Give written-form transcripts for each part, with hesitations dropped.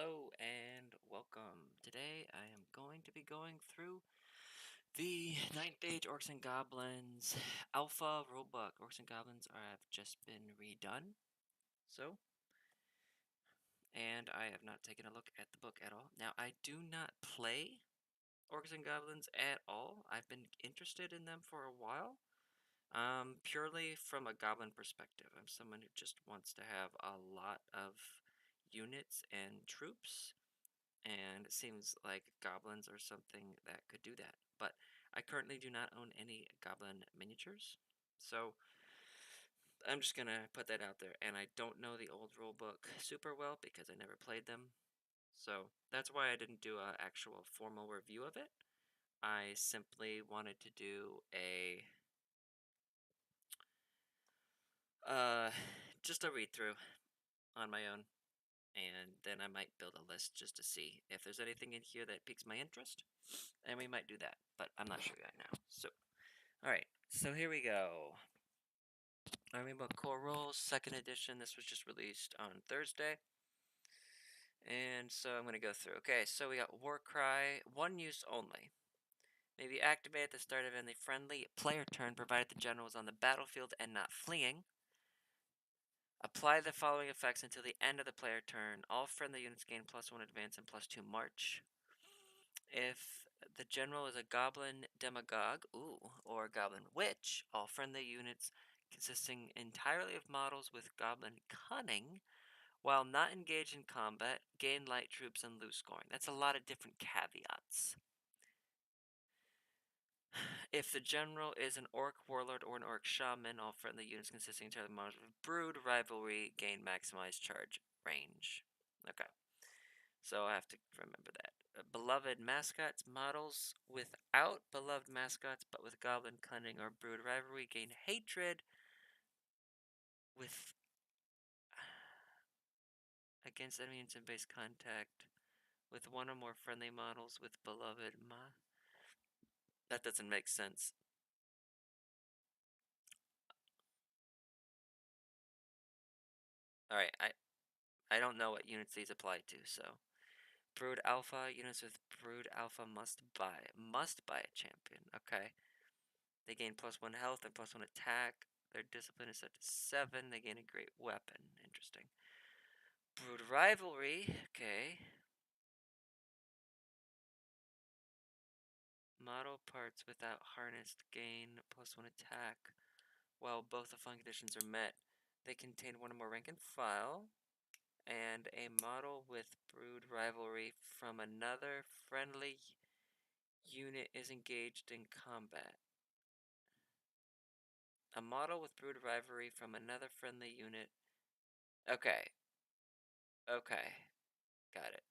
Hello and welcome. Today I am going to be going through the 9th Age Orcs and Goblins Alpha Rulebook. Orcs and Goblins have just been redone. And I have not taken a look at the book at all. Now, I do not play Orcs and Goblins at all. I've been interested in them for a while. Purely from a goblin perspective. I'm someone who just wants to have a lot of units and troops. And it seems like goblins are something that could do that. But I currently do not own any goblin miniatures, so I'm just gonna put that out there. And I don't know the old rule book super well because I never played them, so that's why I didn't do an actual formal review of it. I simply wanted to do a uh, just a read through on my own, and then I might build a list just to see if there's anything in here that piques my interest, and we might do that, but I'm not sure right now. So, alright, so here we go. Army Book Core Rules, 2nd edition. This was just released on Thursday. And so I'm going to go through. Okay, so we got War Cry, one use only. May be activated at the start of any friendly player turn, provided the general is on the battlefield and not fleeing. Apply the following effects until the end of the player turn. All friendly units gain +1 advance and +2 march. If the general is a goblin demagogue, or goblin witch, all friendly units consisting entirely of models with goblin cunning, while not engaged in combat, gain light troops and lose scoring. That's a lot of different caveats. If the general is an orc warlord or an orc shaman, all friendly units consisting entirely of models with brood rivalry gain maximized charge range. Okay. So I have to remember that. Beloved mascots, models without beloved mascots but with goblin cunning or brood rivalry gain hatred with against enemies in base contact with one or more friendly models with beloved That doesn't make sense. Alright, I don't know what units these apply to, so Brood Alpha, units with Brood Alpha must buy a champion. Okay. They gain +1 health and +1 attack. Their discipline is set to 7. They gain a great weapon. Interesting. Brood Rivalry. Okay. Model parts without harnessed gain +1 attack. While both the following conditions are met, they contain one or more rank and file. And a model with Brood Rivalry from another friendly unit is engaged in combat. A model with Brood Rivalry from another friendly unit. Okay. Okay. Got it.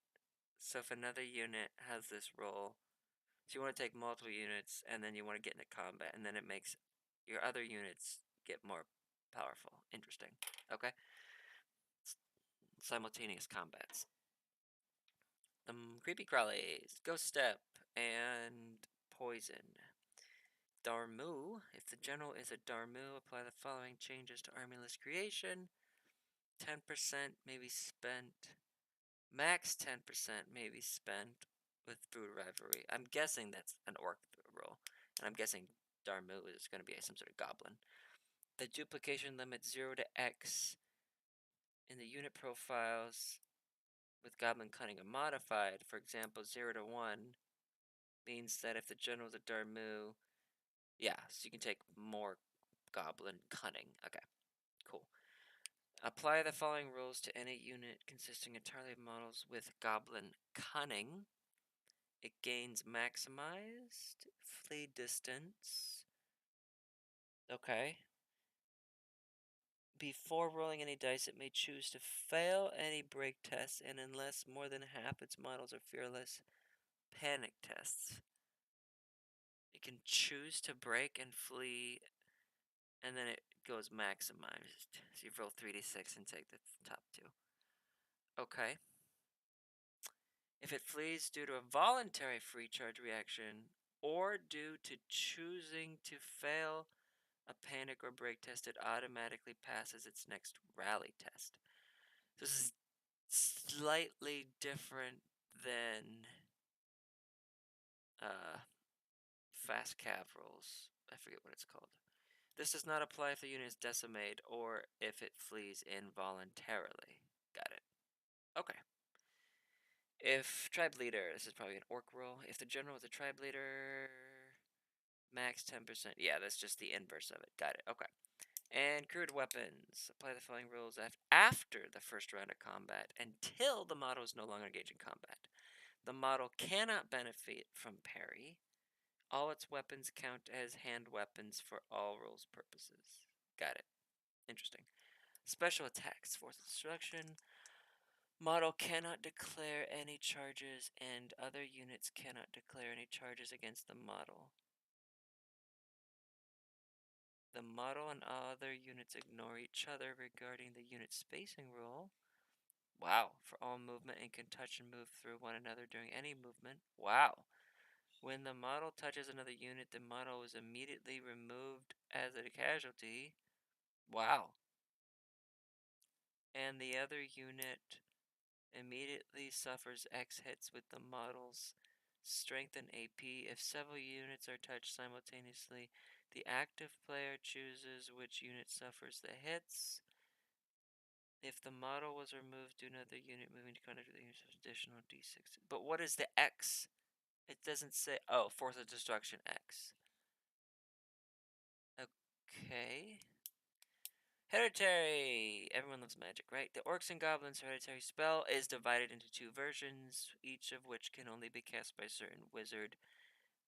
So if another unit has this role, so you want to take multiple units and then you want to get into combat, and then it makes your other units get more powerful. Interesting. Okay. Simultaneous combats. Creepy crawlies, ghost step, and poison. Darmu. If the general is a Darmu, apply the following changes to army list creation. 10% may be spent. Max 10% may be spent with Brood Rivalry. I'm guessing that's an orc role. And I'm guessing Darmu is going to be some sort of goblin. The duplication limit 0 to X in the unit profiles with Goblin Cunning are modified. For example, 0 to 1 means that if the general is a Darmu, yeah, so you can take more Goblin Cunning. Okay, cool. Apply the following rules to any unit consisting entirely of models with Goblin Cunning. It gains maximized flee distance. Okay. Before rolling any dice, it may choose to fail any break tests, and unless more than half its models are fearless, panic tests. It can choose to break and flee, and then it goes maximized. So you roll 3d6 and take the top two. Okay. If it flees due to a voluntary free charge reaction, or due to choosing to fail a panic or break test, it automatically passes its next rally test. So this is slightly different than uh, fast cav rolls. I forget what it's called. This does not apply if the unit is decimated or if it flees involuntarily. Got it. Okay. If tribe leader, this is probably an orc roll. If the general is a tribe leader, max 10%. Yeah, that's just the inverse of it. Got it. Okay. And crude weapons. Apply the following rules after the first round of combat until the model is no longer engaged in combat. The model cannot benefit from parry. All its weapons count as hand weapons for all rules purposes. Got it. Interesting. Special attacks. Force of destruction. Model cannot declare any charges, and other units cannot declare any charges against the model. The model and other units ignore each other regarding the unit spacing rule. Wow. For all movement and can touch and move through one another during any movement. Wow. When the model touches another unit, the model is immediately removed as a casualty. Wow. And the other unit immediately suffers X hits with the model's strength and AP. If several units are touched simultaneously, the active player chooses which unit suffers the hits. If the model was removed due to another unit moving to contact with the unit, additional D6. But what is the X? It doesn't say. Oh, force of destruction X. Okay. Hereditary! Everyone loves magic, right? The Orcs and Goblins hereditary spell is divided into two versions, each of which can only be cast by a certain wizard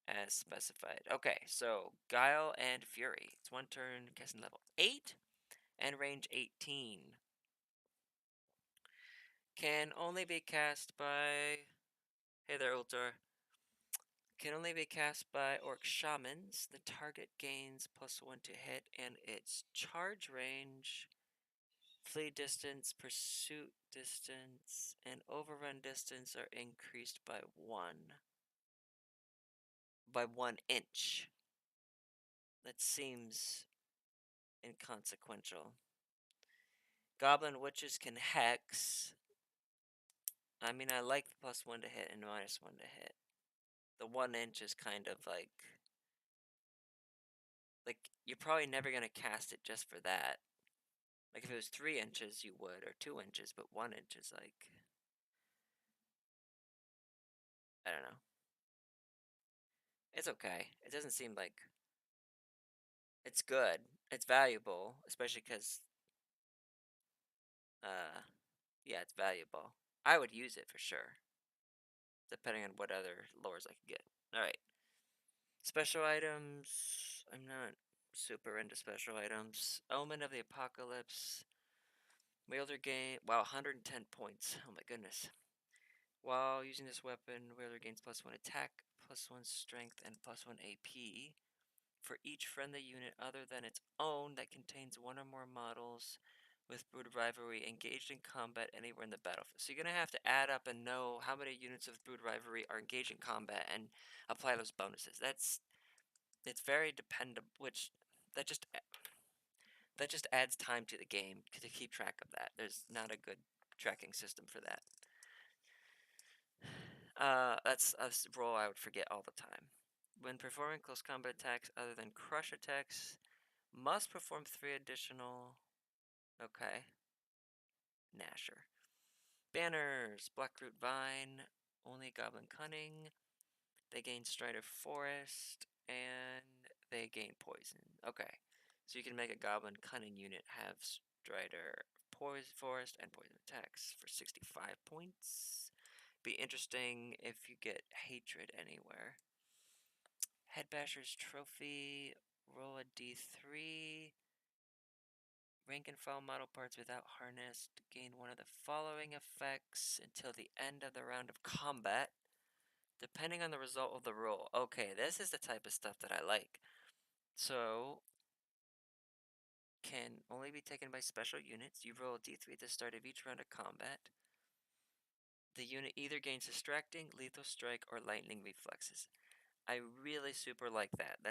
as specified. Okay, so Guile and Fury. It's one turn, casting level 8 and range 18. Can only be cast by... Hey there, Ultor. Can only be cast by Orc Shamans. The target gains +1 to hit, and its charge range, flee distance, pursuit distance, and overrun distance are increased by 1. By 1 inch. That seems inconsequential. Goblin Witches can hex. I mean, I like the +1 to hit and -1 to hit. The 1 inch is kind of like you're probably never gonna cast it just for that. Like if it was 3 inches, you would, or 2 inches, but 1 inch is like, I don't know. It's okay. It doesn't seem like it's good. It's valuable, especially because, yeah, it's valuable. I would use it for sure, depending on what other lures I could get. All right. Special items. I'm not super into special items. Omen of the Apocalypse. Wielder gain. Wow, 110 points. Oh my goodness. While using this weapon, wielder gains +1 attack, +1 strength, and +1 AP for each friendly unit other than its own that contains one or more models with Brood Rivalry engaged in combat anywhere in the battlefield. So you're going to have to add up and know how many units of Brood Rivalry are engaged in combat and apply those bonuses. It's very dependable, which that just that just adds time to the game to keep track of that. There's not a good tracking system for that. That's a role I would forget all the time. When performing close combat attacks other than crush attacks, must perform 3 additional... Okay. Nasher. Banners. Blackroot Vine. Only Goblin Cunning. They gain Strider Forest. And they gain Poison. Okay. So you can make a Goblin Cunning unit have Strider Forest and Poison attacks for 65 points. Be interesting if you get Hatred anywhere. Headbasher's Trophy. Roll a d3. Rank and file model parts without harness gain one of the following effects until the end of the round of combat, depending on the result of the roll. Okay, this is the type of stuff that I like. So, can only be taken by special units. You roll a d3 at the start of each round of combat. The unit either gains distracting, lethal strike, or lightning reflexes. I really super like that.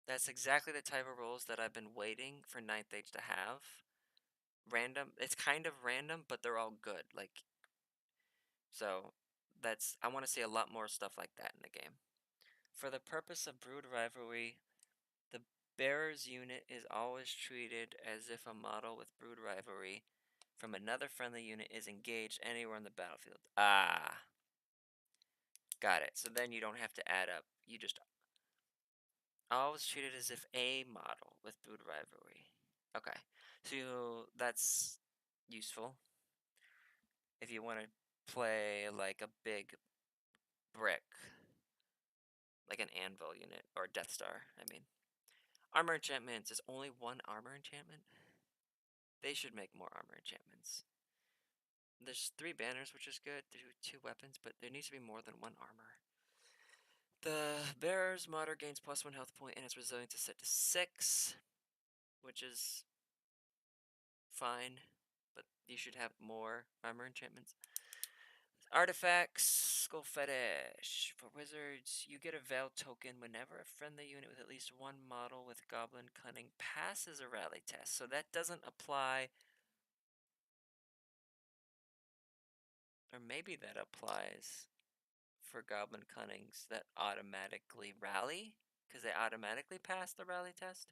That's exactly the type of rolls that I've been waiting for 9th Age to have. random. It's kind of random, but they're all good. Like, so I want to see a lot more stuff like that in the game. For the purpose of Brood Rivalry, the bearer's unit is always treated as if a model with Brood Rivalry from another friendly unit is engaged anywhere on the battlefield. Ah, got it. So then you don't have to add up. You just always treat it as if a model with Brood Rivalry. Okay, so that's useful if you want to play like a big brick, like an anvil unit or Death Star. I mean, armor enchantments is only one armor enchantment. They should make more armor enchantments. There's 3 banners, which is good. There's 2 weapons, but there needs to be more than 1 armor. The bearer's martyr gains +1 health point and its resilience is set to 6, which is fine, but you should have more armor enchantments. Artifacts, Skull Fetish. For wizards, you get a Veil token whenever a friendly unit with at least 1 model with Goblin Cunning passes a rally test. So that doesn't apply, or maybe that applies for Goblin Cunnings that automatically rally, because they automatically pass the rally test.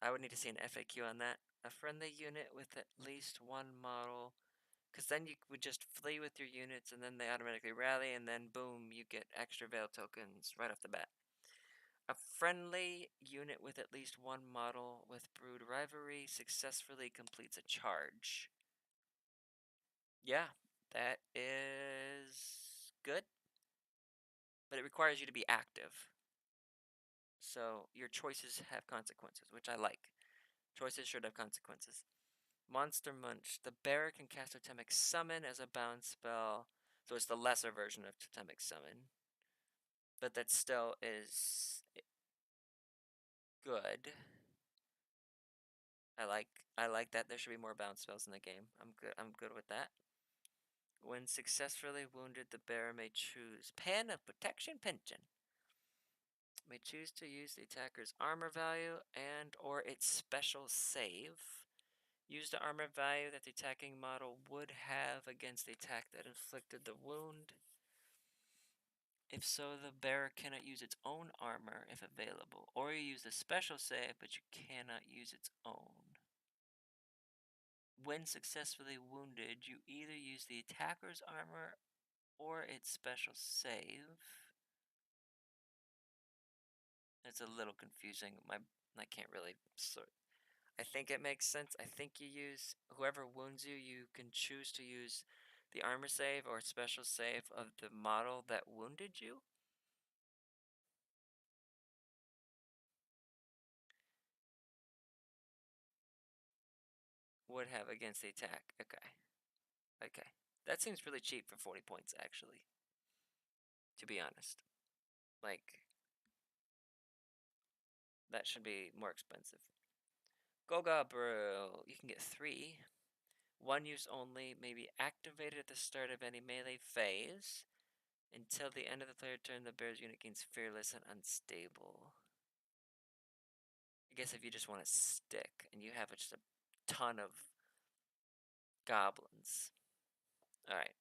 I would need to see an FAQ on that. A friendly unit with at least 1 model, because then you would just flee with your units and then they automatically rally, and then boom, you get extra Veil tokens right off the bat. A friendly unit with at least 1 model with Brood Rivalry successfully completes a charge. Yeah, that is good, but it requires you to be active. So your choices have consequences, which I like. Choices should have consequences. Monster Munch. The bearer can cast Totemic Summon as a bound spell. So it's the lesser version of Totemic Summon. But that still is good. I like that. There should be more bound spells in the game. I'm good with that. When successfully wounded, the bearer may choose Pen of Protection Pension. May choose to use the attacker's armor value and or its special save. Use the armor value that the attacking model would have against the attack that inflicted the wound. If so, the bearer cannot use its own armor if available, or you use the special save, but you cannot use its own. When successfully wounded, you either use the attacker's armor or its special save. It's a little confusing. I can't really sort. I think it makes sense. I think you use whoever wounds you. You can choose to use the armor save or special save of the model that wounded you. Would have against the attack. Okay. That seems really cheap for 40 points, actually. To be honest. Like, that should be more expensive. Goga Brew. You can get 3. 1 use only may be activated at the start of any melee phase. Until the end of the player turn, the bear's unit gains fearless and unstable. I guess if you just want to stick and you have just a ton of goblins. Alright.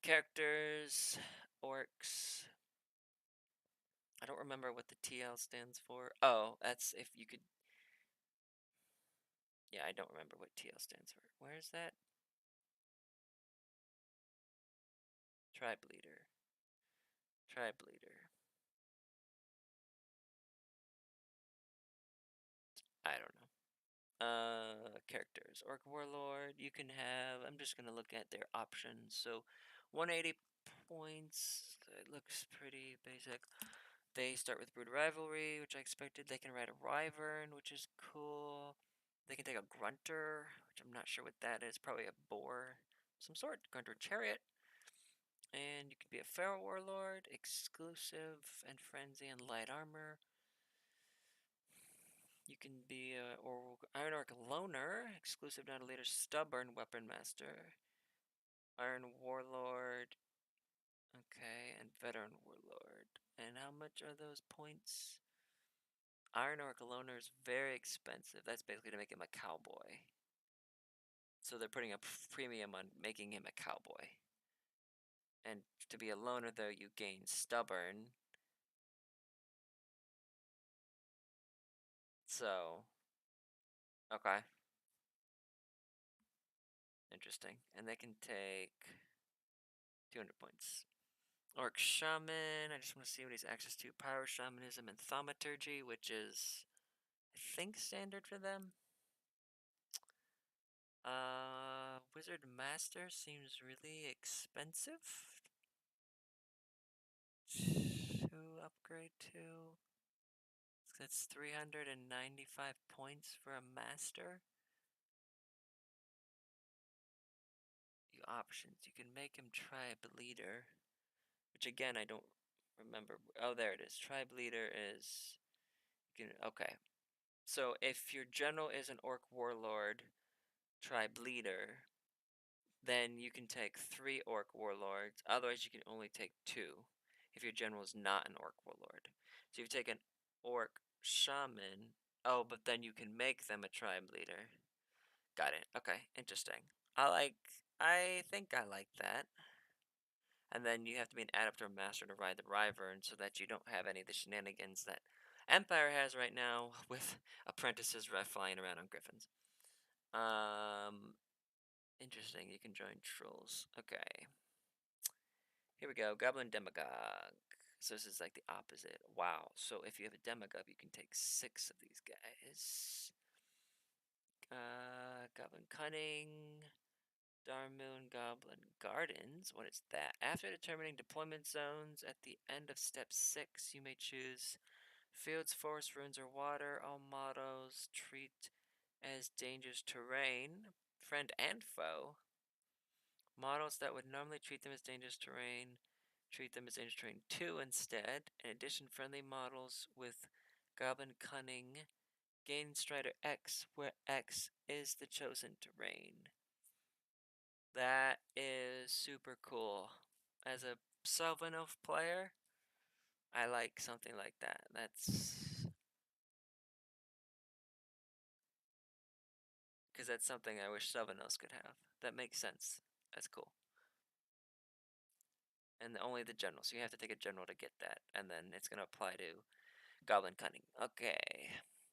Characters, orcs. I don't remember what the TL stands for. Oh, that's if you could. Yeah, I don't remember what TL stands for. Where is that? Tribe leader. Tribe leader. I don't know. Characters. Orc Warlord. You can have. I'm just gonna look at their options. So, 180 points. It looks pretty basic. They start with Brood Rivalry, which I expected. They can ride a Wyvern, which is cool. They can take a Grunter, which I'm not sure what that is. Probably a boar, some sort. Grunter Chariot. And you can be a Feral Warlord, exclusive, and Frenzy, and Light Armor. You can be a Iron Orc Loner, exclusive, not a leader, Stubborn Weapon Master. Iron Warlord. Okay, and Veteran Warlord. And how much are those points? Iron Orc Loner is very expensive. That's basically to make him a cowboy. So they're putting a premium on making him a cowboy. And to be a loner, though, you gain stubborn. So, okay. Interesting. And they can take 200 points. Orc Shaman. I just want to see what he's access to. Pyro Shamanism and Thaumaturgy, which is, I think, standard for them. Wizard Master seems really expensive to upgrade to. That's 395 points for a master. You options. You can make him tribe leader, which again I don't remember. Oh, there it is. Tribe leader is. Okay. So if your general is an orc warlord, tribe leader, then you can take 3 orc warlords. Otherwise, you can only take 2 if your general is not an orc warlord. So if you take an orc shaman, oh, but then you can make them a tribe leader. Got it. Okay, interesting. I think I like that. And then you have to be an adept or master to ride the Wyvern so that you don't have any of the shenanigans that Empire has right now with apprentices flying around on griffins. Interesting. You can join trolls. Okay. Here we go. Goblin Demagogue. So this is like the opposite. Wow. So if you have a Demagogue, you can take 6 of these guys. Goblin Cunning. Darmoon Goblin Gardens. What is that? After determining deployment zones at the end of step 6, you may choose fields, forests, ruins, or water. All models treat as dangerous terrain, friend and foe. Models that would normally treat them as dangerous terrain treat them as dangerous terrain 2 instead. In addition, friendly models with Goblin Cunning gain Strider X, where X is the chosen terrain. That is super cool. As a Sylvan Elf player, I like something like that. Because that's something I wish Sylvan Elves could have. That makes sense. That's cool. And only the general. So you have to take a general to get that. And then it's going to apply to Goblin Cunning. Okay.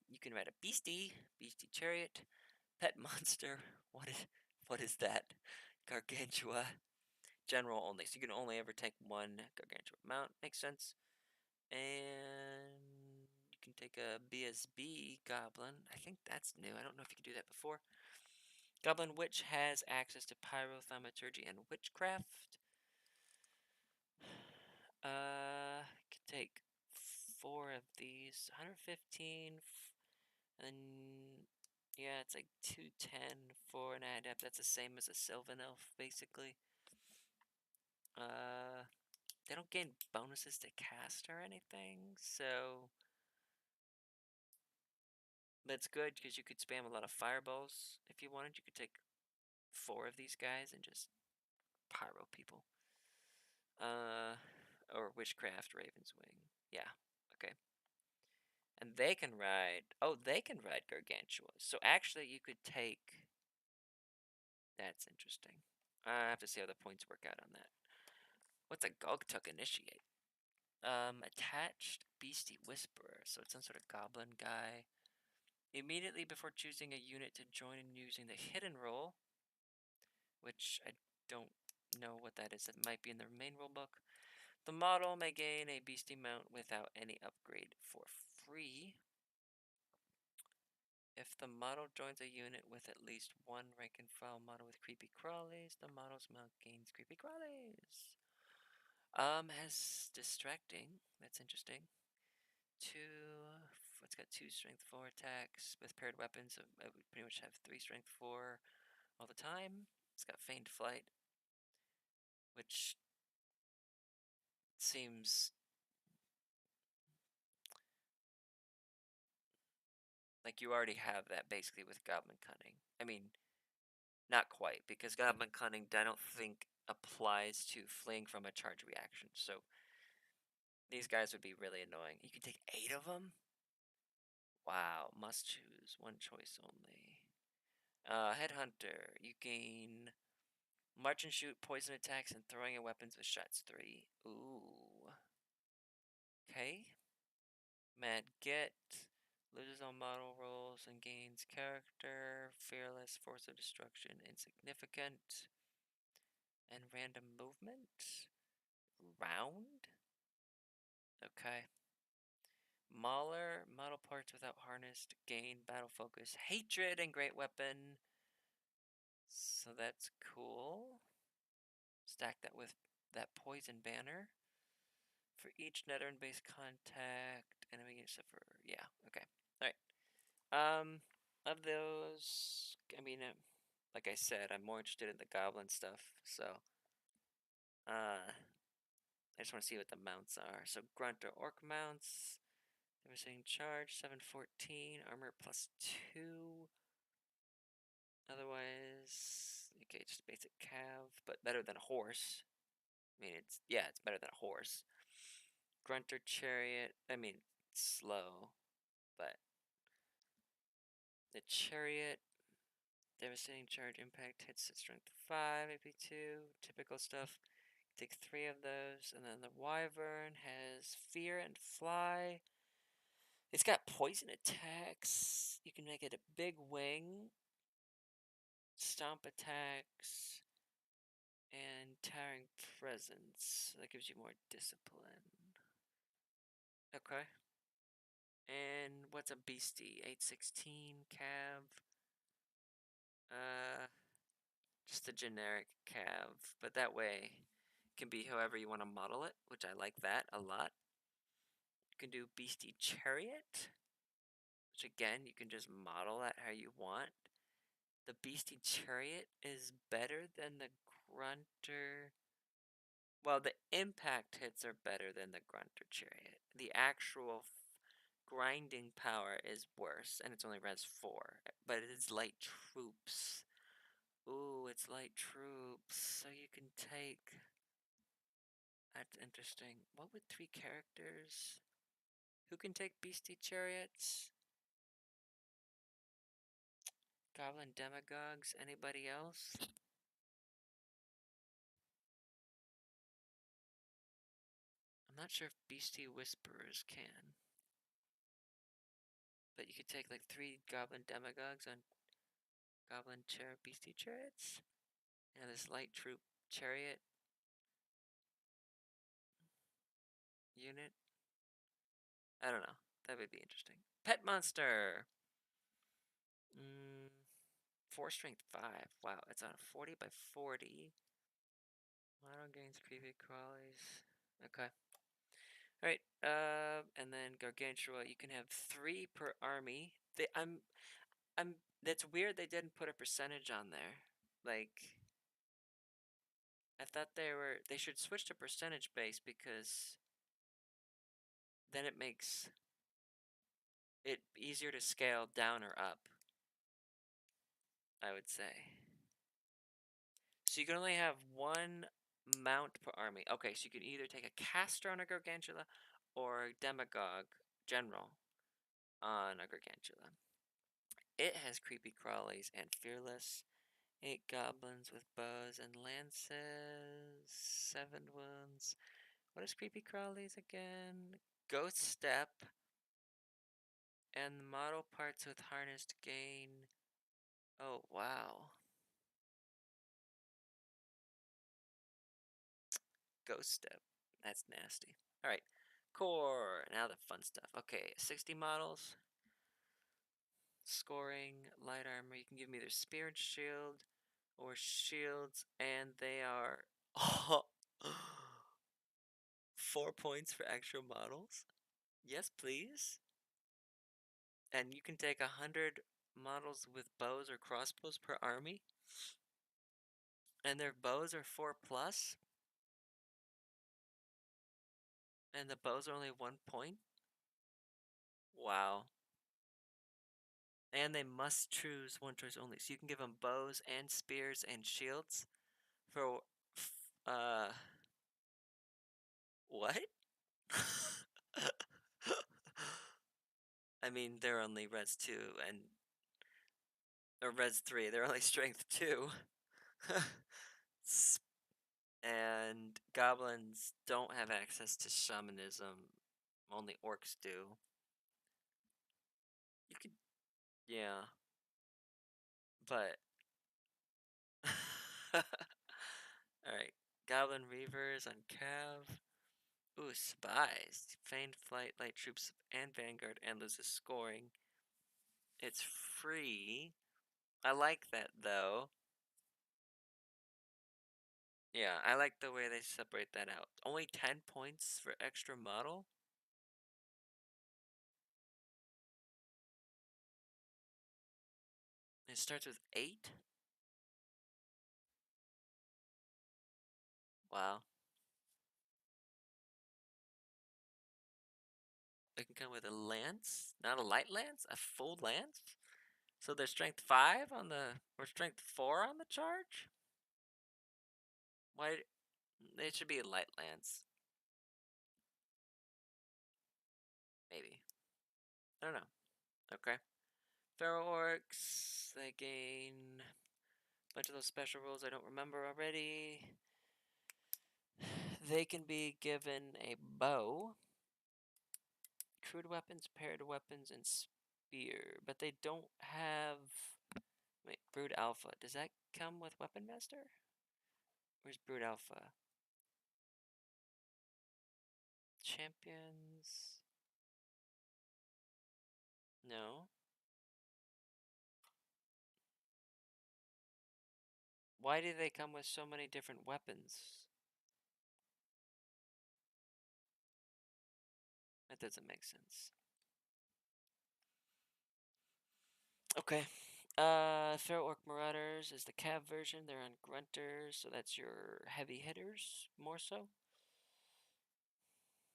You can ride a Beastie. Beastie Chariot. Pet Monster. What is that? Gargantua. General only. So you can only ever take one Gargantua mount. Makes sense. And you can take a BSB Goblin. I think that's new. I don't know if you can do that before. Goblin Witch has access to Pyro, Thaumaturgy, and Witchcraft. Could take 4 of these. 115. And yeah, it's like 210 for an adept. That's the same as a Sylvan Elf, basically. They don't gain bonuses to cast or anything, so that's good because you could spam a lot of fireballs if you wanted. You could take 4 of these guys and just pyro people. Or Witchcraft, Raven's Wing. Yeah, okay. And they can ride. Oh, they can ride Gargantua. So actually, you could take. That's interesting. I have to see how the points work out on that. What's a Gogtuk Initiate? Attached Beastie Whisperer. So it's some sort of goblin guy. Immediately before choosing a unit to join and using the hidden role, which I don't know what that is. It might be in the main rulebook. The model may gain a beastie mount without any upgrade for free. If the model joins a unit with at least one rank and file model with creepy crawlies, the model's mount gains creepy crawlies. Has distracting. That's interesting. It's got 2 strength 4 attacks with paired weapons. So I would pretty much have 3 strength 4 all the time. It's got feigned flight, which seems like you already have that basically with Goblin Cunning. I mean, not quite, because Goblin Cunning I don't think applies to fleeing from a charge reaction. So these guys would be really annoying. You can take 8 of them? Wow, must choose one choice only. Headhunter. You gain march and shoot, poison attacks, and throwing of weapons with shots 3. Ooh. Okay. Mad Get. Loses all model rolls and gains character, fearless, force of destruction, insignificant, and random movement. Round? Okay. Mauler, model parts without harnessed, gain battle focus, hatred, and great weapon. So that's cool. Stack that with that poison banner. For each Netherin-based contact, enemy can suffer. Yeah, okay. Alright. Of those, I mean, like I said, I'm more interested in the goblin stuff, so, I just want to see what the mounts are. So, grunt or orc mounts, devastating charge, 714, armor plus 2. Otherwise, okay, just basic cav, but better than a horse. I mean, it's better than a horse. Grunter chariot, I mean, slow, but the chariot, devastating charge, impact, hits at strength 5, AP2, typical stuff. Take 3 of those, and then the wyvern has fear and fly. It's got poison attacks. You can make it a big wing, stomp attacks, and towering presence. That gives you more discipline. Okay. And what's a beastie? 816 cav. Just a generic cav, but that way it can be however you want to model it, which I like that a lot. You can do beastie chariot, which again you can just model that how you want. The beastie chariot is better than the grunter. Well, the impact hits are better than the grunter chariot. The actual grinding power is worse, and it's only res 4, but it is light troops. Ooh, it's light troops, so you can take... That's interesting. What would 3 characters... Who can take beastie chariots? Goblin demagogues? Anybody else? I'm not sure if beastie whisperers can. But you could take like 3 goblin demagogues on goblin beastie chariots? And this light troop chariot unit? I don't know. That would be interesting. Pet monster! 4 strength 5. Wow, it's on a 40 by 40. Model gains creepy crawlies. Okay. Alright, and then Gargantua, you can have 3 per army. That's weird they didn't put a percentage on there. Like, I thought they should switch to percentage base because then it makes it easier to scale down or up, I would say. So you can only have 1 mount per army. Okay, so you can either take a caster on a Gargantula or a demagogue general on a Gargantula. It has creepy crawlies and fearless. 8 goblins with bows and lances. 7 wounds. What is creepy crawlies again? Ghost step. And model parts with harnessed gain. Oh, wow. Ghost step. That's nasty. Alright. Core. Now the fun stuff. Okay, 60 models. Scoring, light armor. You can give me either spear and shield or shields, and they are 4 points for extra models. Yes, please. And you can take 100 models with bows or crossbows per army. And their bows are 4 plus. And the bows are only 1 point. Wow. And they must choose one choice only. So you can give them bows and spears and shields for what? I mean, they're only res 2 and or res 3. They're only strength 2. S- and goblins don't have access to shamanism. Only orcs do. You could, yeah, but alright. Goblin Reavers on Cav. Ooh, spies. Feigned flight, light troops, and vanguard, and loses scoring. It's free. I like that though. Yeah, I like the way they separate that out. Only 10 points for extra model? It starts with 8? Wow. They can come with a lance? Not a light lance? A full lance? So they're strength 5 on the, or strength 4 on the charge? Why? It should be a light lance. Maybe. I don't know. Okay. Feral Orcs, they gain a bunch of those special rules I don't remember already. They can be given a bow, crude weapons, paired weapons, and spear, but they don't have. Wait, Brood Alpha. Does that come with Weapon Master? Where's Brood Alpha? Champions. No. Why do they come with so many different weapons? That doesn't make sense. Okay. Feral Orc Marauders is the Cav version. They're on Grunters, so that's your heavy hitters, more so.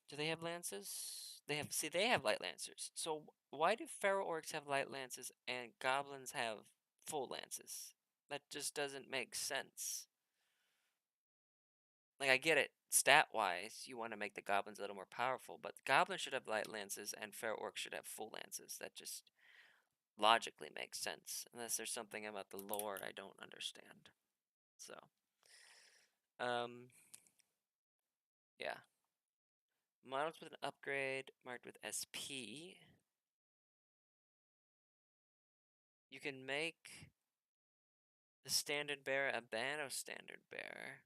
Do they have lances? They have. See, they have light lancers. So why do Feral Orcs have light lances and Goblins have full lances? That just doesn't make sense. Like, I get it, stat-wise, you want to make the Goblins a little more powerful, but the Goblins should have light lances and Feral Orcs should have full lances. That just logically makes sense, unless there's something about the lore I don't understand. So, yeah. Models with an upgrade marked with SP. You can make the standard bearer a Bano standard bearer.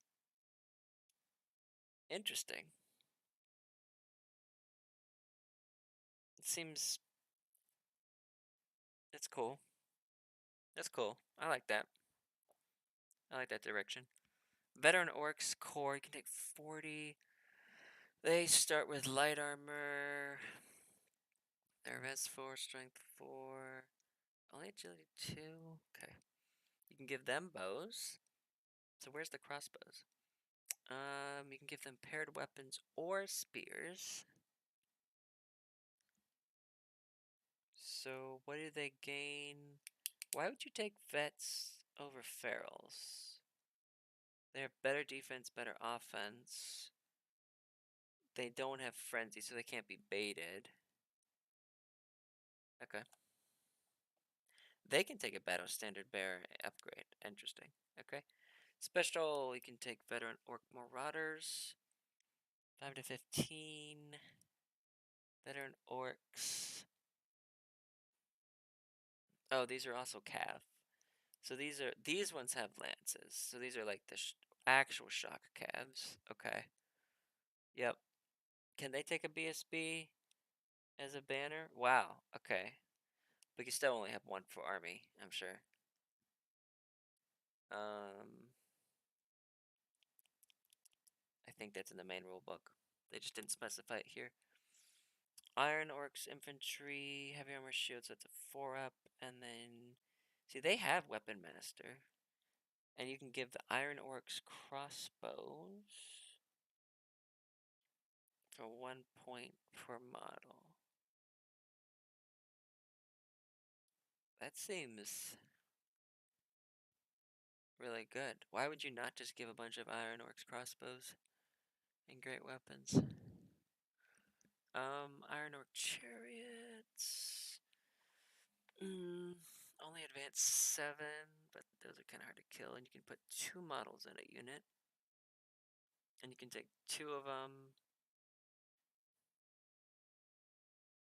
Interesting. It seems... It's cool. That's cool. I like that. I like that direction. Veteran Orcs core, you can take 40. They start with light armor. They're res 4, strength 4. Only agility 2. Okay. You can give them bows. So where's the crossbows? You can give them paired weapons or spears. So what do they gain? Why would you take vets over ferals? They have better defense, better offense. They don't have frenzy, so they can't be baited. Okay. They can take a battle standard bearer upgrade. Interesting. Okay. Special, you can take veteran orc marauders. 5 to 15. Veteran orcs. Oh, these are also cav. So these ones have lances. So these are like the actual shock calves. Okay. Yep. Can they take a BSB as a banner? Wow. Okay. But you still only have one for army, I'm sure. I think that's in the main rule book. They just didn't specify it here. Iron Orcs infantry, heavy armor shields. That's a 4-up, and then see they have weapon master, and you can give the Iron Orcs crossbows for 1 point per model. That seems really good. Why would you not just give a bunch of Iron Orcs crossbows and great weapons? Iron Orc chariots. Only advance 7, but those are kind of hard to kill. And you can put 2 models in a unit. And you can take 2 of them.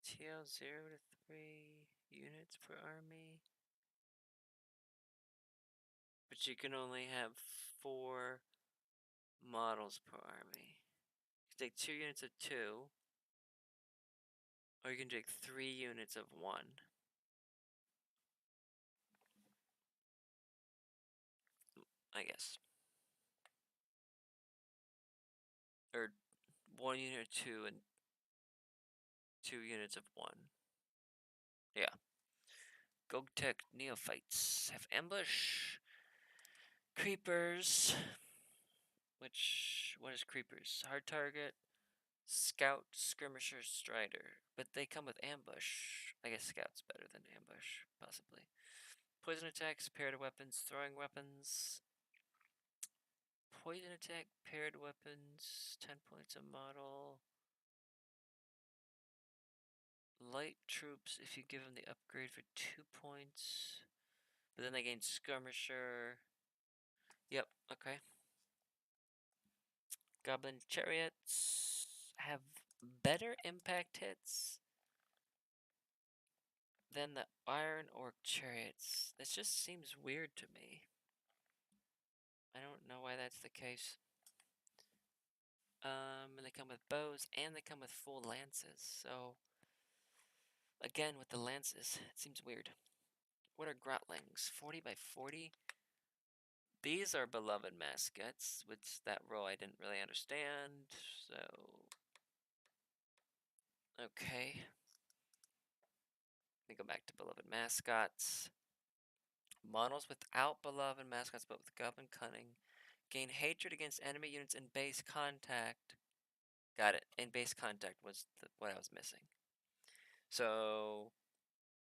TL 0 to 3 units per army. But you can only have 4 models per army. You can take 2 units of 2. Or you can take 3 units of 1. I guess. Or 1 unit of 2 and 2 units of 1. Yeah. Gogtech Neophytes have ambush. Creepers. What is creepers? Hard target. Scout, skirmisher, strider. But they come with ambush. I guess scout's better than ambush, possibly. Poison attacks, paired weapons, throwing weapons. Poison attack, paired weapons, 10 points a model. Light troops, if you give them the upgrade for 2 points. But then they gain skirmisher. Yep, okay. Goblin chariots have better impact hits than the iron orc chariots. This just seems weird to me. I don't know why that's the case. And they come with bows and they come with full lances. So again, with the lances, it seems weird. What are grotlings? 40 by 40? These are beloved mascots, which that role I didn't really understand. So okay. Let me go back to beloved mascots. Models without beloved mascots but with goblin cunning gain hatred against enemy units in base contact. Got it. In base contact was what I was missing. So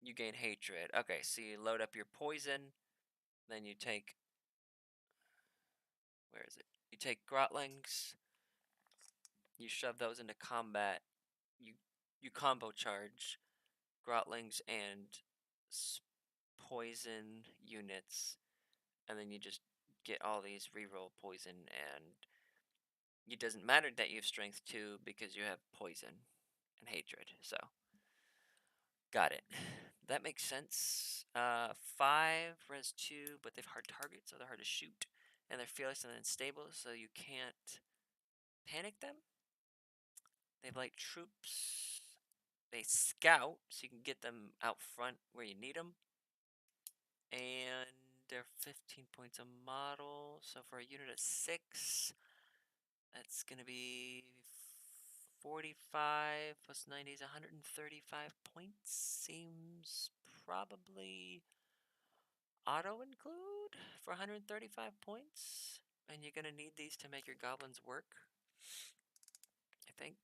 you gain hatred. Okay, so you load up your poison. Then you take... Where is it? You take grotlings. You shove those into combat. You combo charge grotlings and poison units. And then you just get all these reroll poison, and it doesn't matter that you have strength 2 because you have poison and hatred. So got it. That makes sense. 5 res 2, but they've hard targets, so they're hard to shoot, and they're fearless and unstable, so you can't panic them. They have light troops. They scout, so you can get them out front where you need them. And they're 15 points a model. So for a unit of 6, that's going to be 45 plus 90 is 135 points. Seems probably auto include for 135 points. And you're going to need these to make your goblins work, I think.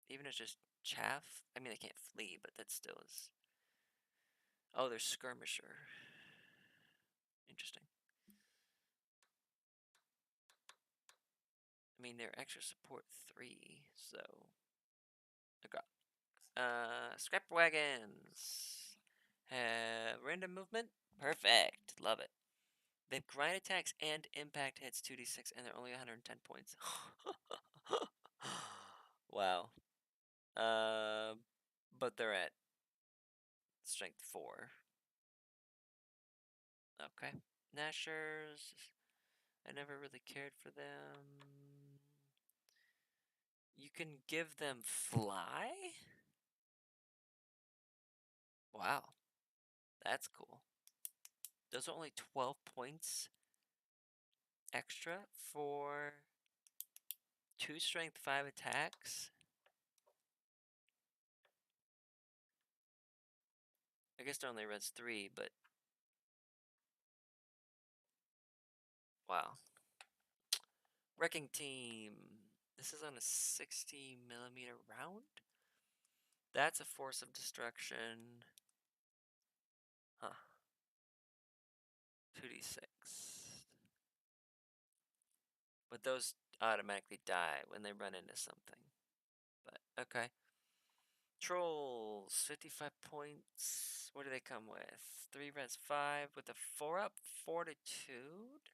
Even if it's just chaff. I mean, they can't flee, but that still is... Oh, there's skirmisher. Interesting. I mean, they're extra support 3, so... Okay. Scrap wagons. Have random movement. Perfect. Love it. They have grind attacks and impact hits 2d6, and they're only 110 points. Wow. But they're at strength 4. Okay. Nashers. I never really cared for them. You can give them fly? Wow. That's cool. Those are only 12 points extra for 2 strength 5 attacks. I guess they're only res 3, but wow. Wrecking Team. This is on a 60mm round? That's a force of destruction. Huh. 2d6. But those automatically die when they run into something. But, okay. Trolls, 55 points. What do they come with? 3 res 5 with a 4 up, fortitude.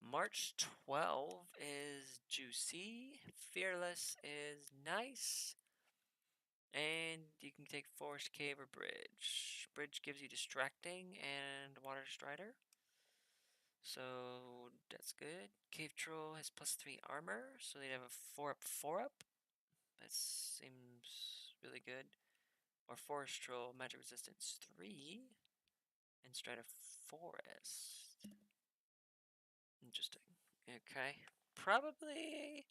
March 12 is juicy. Fearless is nice. And you can take Forest Cave or Bridge. Bridge gives you distracting and Water Strider. So that's good. Cave Troll has +3 armor, so they'd have a 4 up, 4 up. That seems really good. Or Forest Troll, magic resistance 3, and Strider Forest. Interesting. Okay. Probably,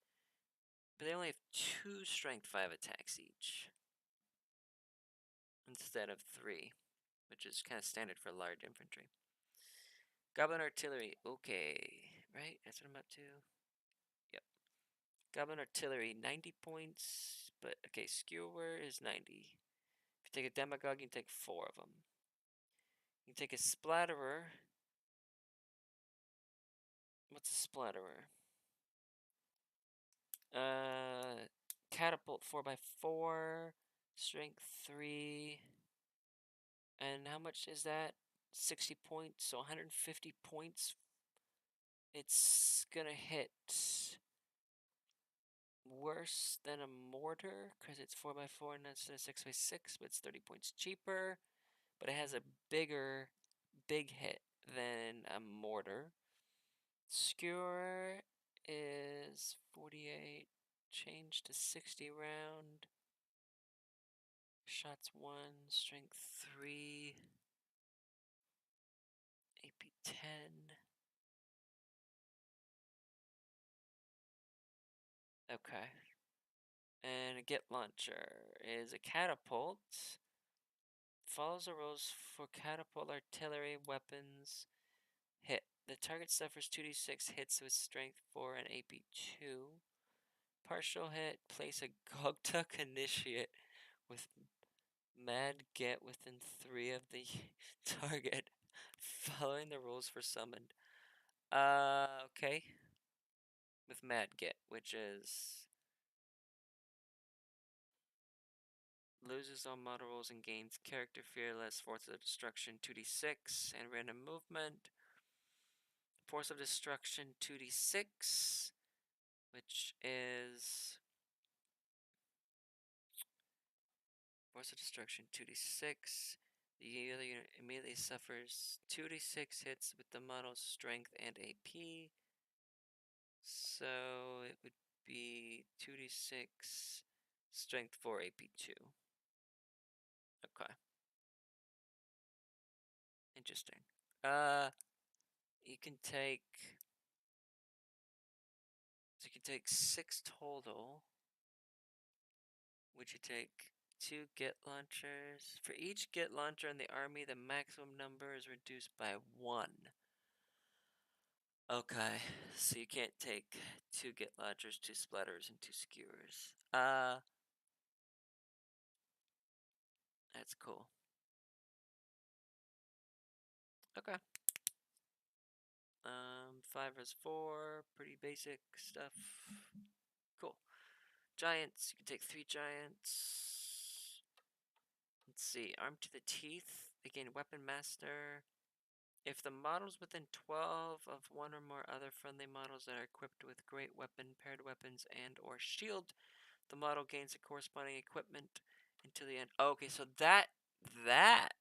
but they only have 2 strength 5 attacks each instead of 3, which is kind of standard for large infantry. Goblin Artillery, okay. Right? That's what I'm up to. Yep. Goblin Artillery, 90 points. But, okay, Skewer is 90. If you take a Demagogue, you can take 4 of them. You can take a Splatterer. What's a Splatterer? Catapult 4x4. Strength 3. And how much is that? 60 points, so 150 points. It's gonna hit worse than a mortar because it's 4x4 and instead of 6x6, but it's 30 points cheaper. But it has a big hit than a mortar. Skewer is 48, change to 60 round. Shots 1, strength 3, AP 10. Okay. And a Get Launcher is a catapult. Follows the rules for catapult artillery weapons. Hit. The target suffers 2d6 hits with strength 4 and AP 2. Partial hit. Place a Gogtuk Initiate with Mad Get within 3 of the target. Following the rules for summoned. Okay. With Mad Get, which is loses all model rolls and gains character fearless, force of destruction 2d6, and random movement. Force of destruction 2d6, which is force of destruction 2d6. The unit immediately suffers 2d6 hits with the model's strength and AP. So it would be 2d6, strength 4, AP 2. Okay. Interesting. You can take. So you can take 6 total. Would you take 2 Get Launchers? For each Get Launcher in the army, the maximum number is reduced by 1. Okay, so you can't take 2 Get Launchers, 2 Splatters, and 2 Skewers. That's cool. Okay. 5 res 4, pretty basic stuff. Cool. Giants, you can take 3 giants. Let's see, armed to the teeth. Again, Weapon Master. If the models within 12 of one or more other friendly models that are equipped with great weapon, paired weapons, and or shield, the model gains the corresponding equipment until the end. Okay, so that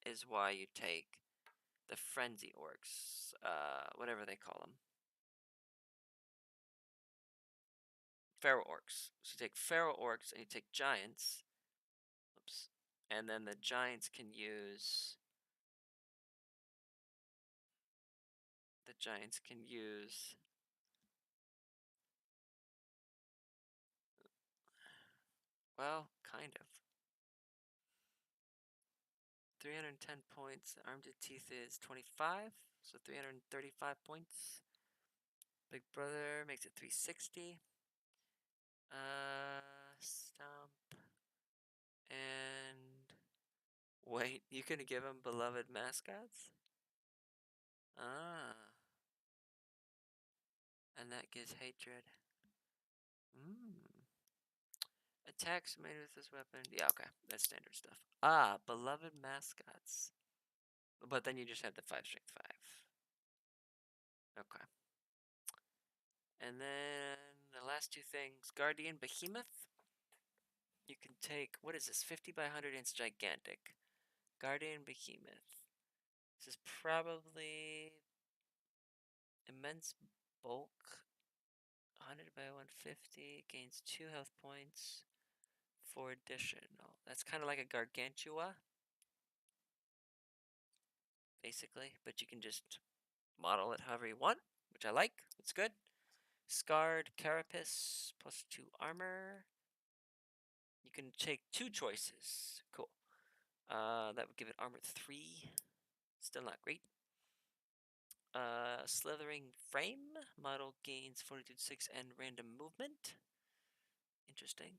is why you take the frenzy orcs, whatever they call them. Feral orcs. So you take feral orcs and you take giants. Oops. And then the giants can use well, kind of. 310 points. Armed to teeth is 25, so 335 points. Big brother makes it 360. Stomp. And wait, you can give him beloved mascots? Ah. And that gives hatred. attacks made with this weapon. Yeah, okay. That's standard stuff. Ah, beloved mascots. But then you just have the 5 strength 5. Okay. And then the last two things. Guardian Behemoth. You can take, what is this? 50 by 100 inch gigantic. Guardian Behemoth. This is probably immense bulk. 100 by 150. Gains 2 health points. 4 additional. That's kind of like a Gargantua. Basically. But you can just model it however you want. Which I like. It's good. Scarred Carapace. Plus 2 armor. You can take 2 choices. Cool. That would give it armor 3. Still not great. Slithering Frame. Model gains fortitude 6 and random movement. Interesting.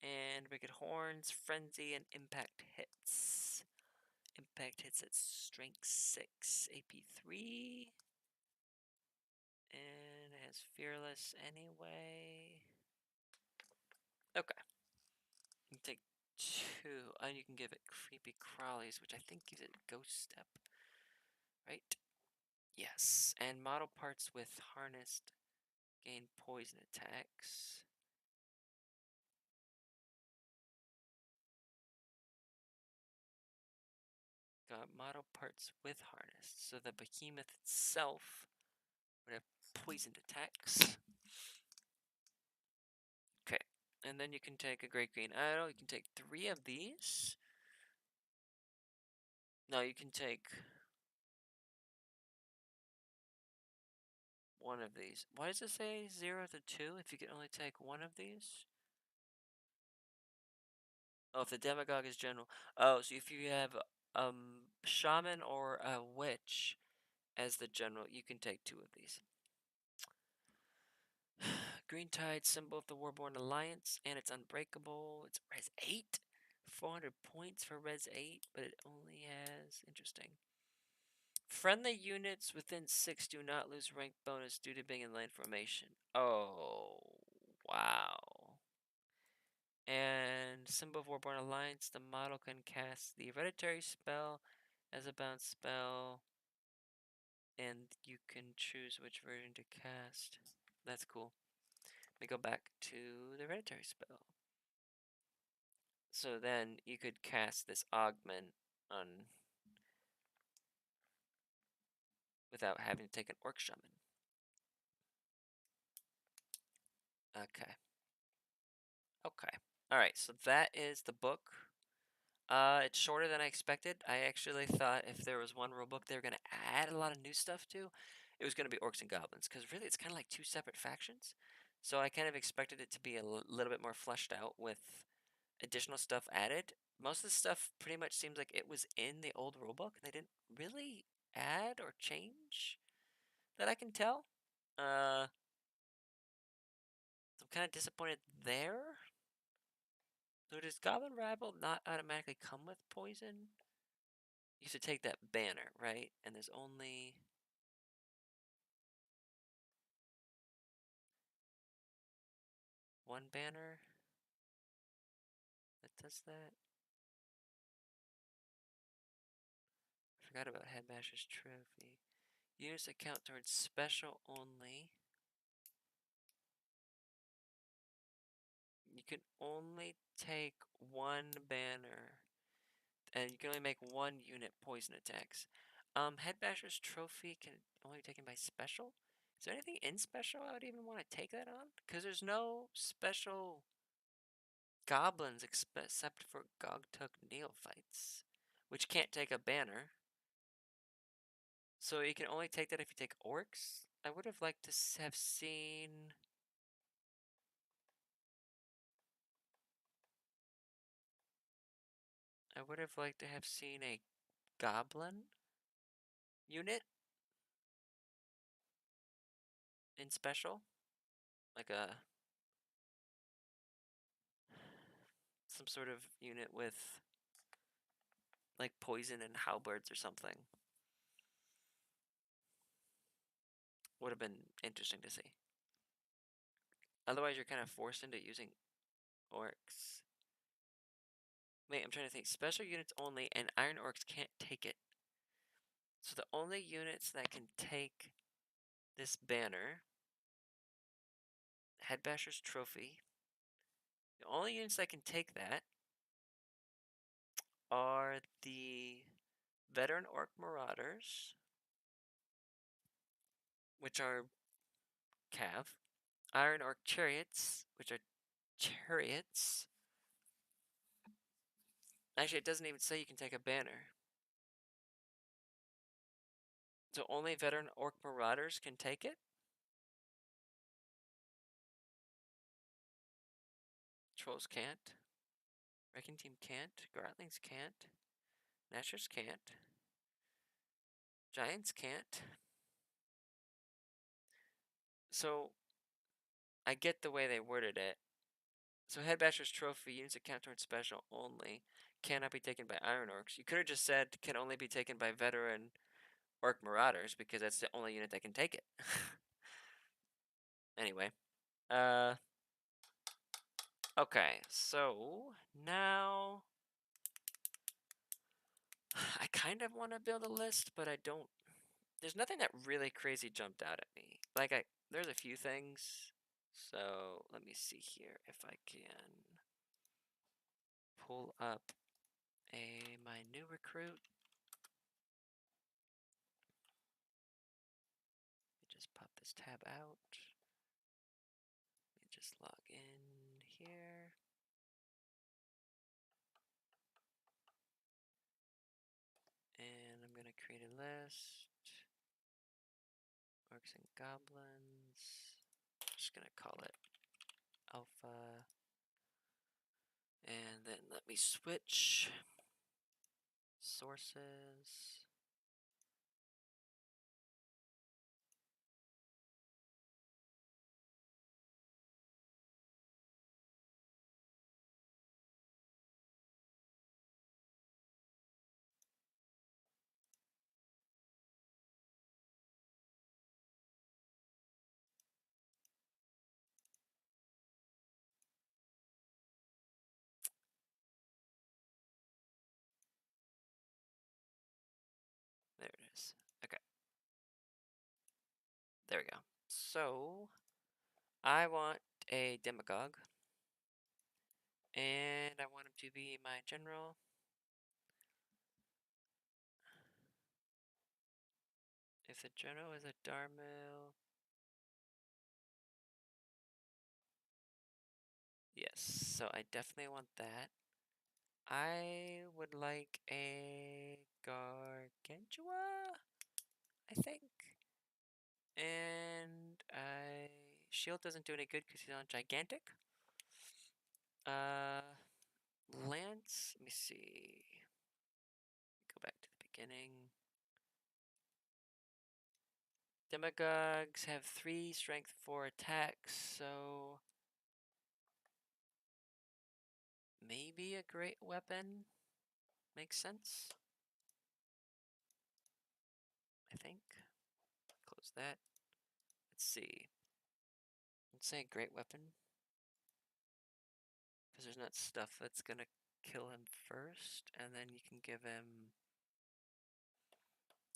And Wicked Horns, Frenzy, and Impact hits. Impact hits at Strength 6, AP 3. And it has Fearless anyway. Okay. You can take 2. And you can give it Creepy Crawlies, which I think gives it Ghost Step. Right? Yes. And model parts with Harnessed gain poison attacks. Got model parts with Harnessed. So the behemoth itself would have poisoned attacks. Okay. And then you can take a Great Green Idol. You can take 3 of these. No, you can take 1 of these. Why does it say 0 to 2 if you can only take 1 of these? Oh, if the demagogue is general. Oh, so if you have a shaman or a witch as the general, you can take 2 of these. Green Tide, symbol of the Warborn Alliance, and it's unbreakable. It's Res 8. 400 points for Res 8, but it only has... Interesting. Friendly units within 6 do not lose rank bonus due to being in line formation. Oh, wow. And symbol of Warborn Alliance, the model can cast the hereditary spell as a bounce spell, and you can choose which version to cast. That's cool. Let me go back to the hereditary spell. So then you could cast this augment on without having to take an orc shaman. Okay. Okay. Alright, so that is the book. It's shorter than I expected. I actually thought if there was one rule book they were going to add a lot of new stuff to, it was going to be Orcs and Goblins, because really it's kind of like 2 separate factions. So I kind of expected it to be a little bit more fleshed out with additional stuff added. Most of the stuff pretty much seems like it was in the old rulebook. They didn't really add or change that I can tell. So I'm kind of disappointed there. So does Goblin Rabble not automatically come with poison? You should take that banner, right? And there's only... one banner that does that. I forgot about Headmasher's Trophy. Units that count towards special only. You can only take 1 banner. And you can only make 1 unit poison attacks. Headmasher's Trophy can only be taken by special. Is there anything in special I would even want to take that on? Because there's no special goblins except for Gogtuk Neophytes, which can't take a banner. So you can only take that if you take orcs. I would have liked to have seen... I would have liked to have seen a goblin unit in special. Like some sort of unit with like poison and halberds or something. Would have been interesting to see. Otherwise, you're kind of forced into using orcs. Wait, I'm trying to think. Special units only, and Iron Orcs can't take it. So the only units that can take this banner, Headbasher's Trophy, the only units that can take that are the Veteran Orc Marauders, which are Cav, Iron Orc Chariots, which are Chariots. Actually, it doesn't even say you can take a banner. So only Veteran Orc Marauders can take it? Trolls can't. Wrecking Team can't. Grotlings can't. Nashers can't. Giants can't. So, I get the way they worded it. So Headbasher's Trophy, units that count towards special only, cannot be taken by Iron Orcs. You could have just said can only be taken by Veteran Orc Marauders, because that's the only unit that can take it. Anyway. Okay, so now I kind of want to build a list, but I don't. There's nothing that really crazy jumped out at me. There's a few things. So let me see here if I can pull up my new recruit. Let me just pop this tab out. Let me just log in here. And I'm going to create a list. Orcs and Goblins. I'm just going to call it Alpha. And then let me switch sources. There it is. Okay. There we go. So, I want a demagogue. And I want him to be my general. If the general is a Darmil. Yes, so I definitely want that. I would like a Gargantua, I think. And Shield doesn't do any good because he's on Gigantic. Lance, let me see. Go back to the beginning. Demagogues have 3 strength 4 attacks, so maybe a great weapon makes sense. I think. Close that. Let's see. Let's say a great weapon. Because there's not stuff that's gonna kill him first, and then you can give him.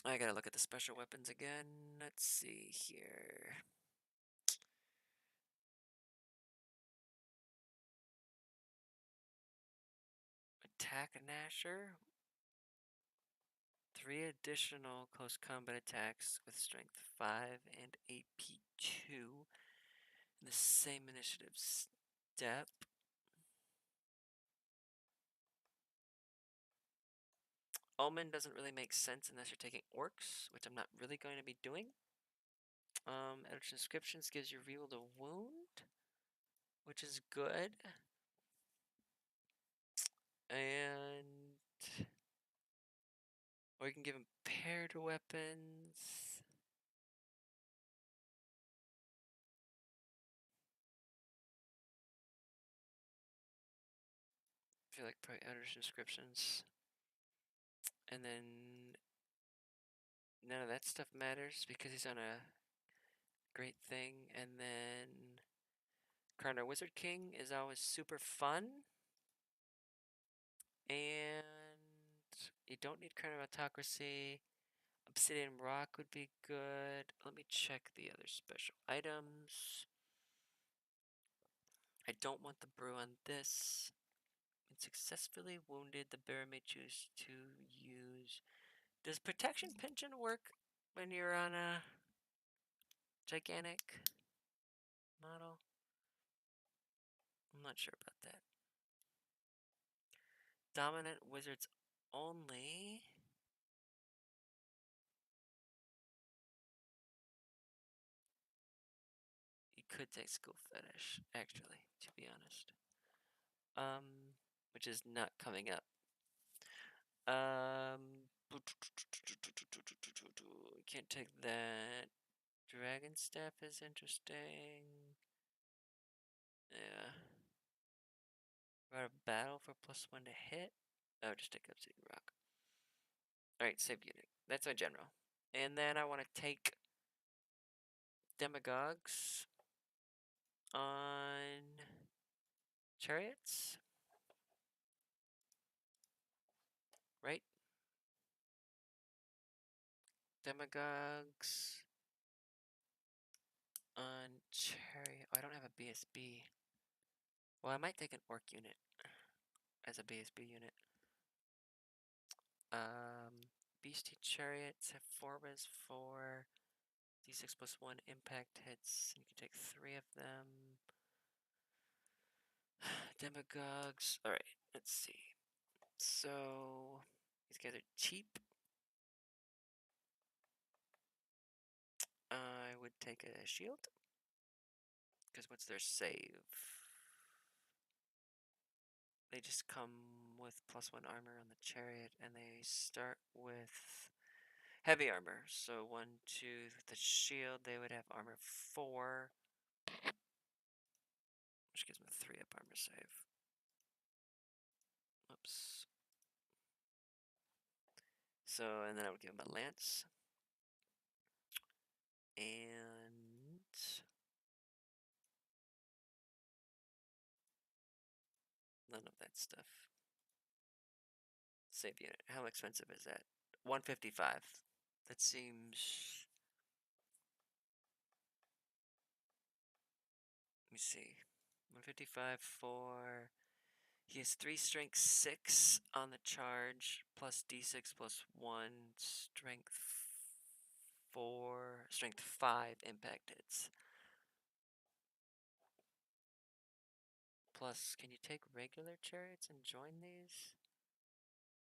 I gotta look at the special weapons again. Let's see here. Attack Nasher. 3 additional close combat attacks with strength 5 and AP 2 in the same initiative step. Omen doesn't really make sense unless you're taking Orcs, which I'm not really going to be doing. Eldritch Inscriptions gives you Real to Wound, which is good. And or you can give him paired weapons. I feel like probably Eldritch Inscriptions. And then none of that stuff matters because he's on a great thing. And then Karnar Wizard King is always super fun. And you don't need chromatocracy. Obsidian rock would be good. Let me check the other special items. I don't want the brew on this. When successfully wounded, the bearer may choose to use. Does protection pension work when you're on a gigantic model? I'm not sure about that. Dominant wizards only. You could take school fetish, actually, to be honest. Which is not coming up. Can't take that. Dragon staff is interesting. Yeah. Rod of battle for +1 to hit. Oh, just take obsidian rock. Alright, save unit. That's my general. And then I want to take demagogues on chariots. Right? Demagogues on chariot. Oh, I don't have a BSB. Well, I might take an orc unit as a BSB unit. Beastie chariots have 4 res 4. D6 +1 impact hits. And you can take 3 of them. Demagogues. Alright, let's see. So, these guys are cheap. I would take a shield. Because what's their save? They just come with +1 armor on the chariot, and they start with heavy armor. So 1, 2, with the shield, they would have armor 4, which gives them a 3-up armor save. Oops. So, and then I would give them a lance. And none of that stuff. Save unit. How expensive is that? 155. That seems. Let me see. 155 for. He has 3 strength 6 on the charge, plus d6 +1, strength 4, strength 5 impact hits. Plus, can you take regular chariots and join these?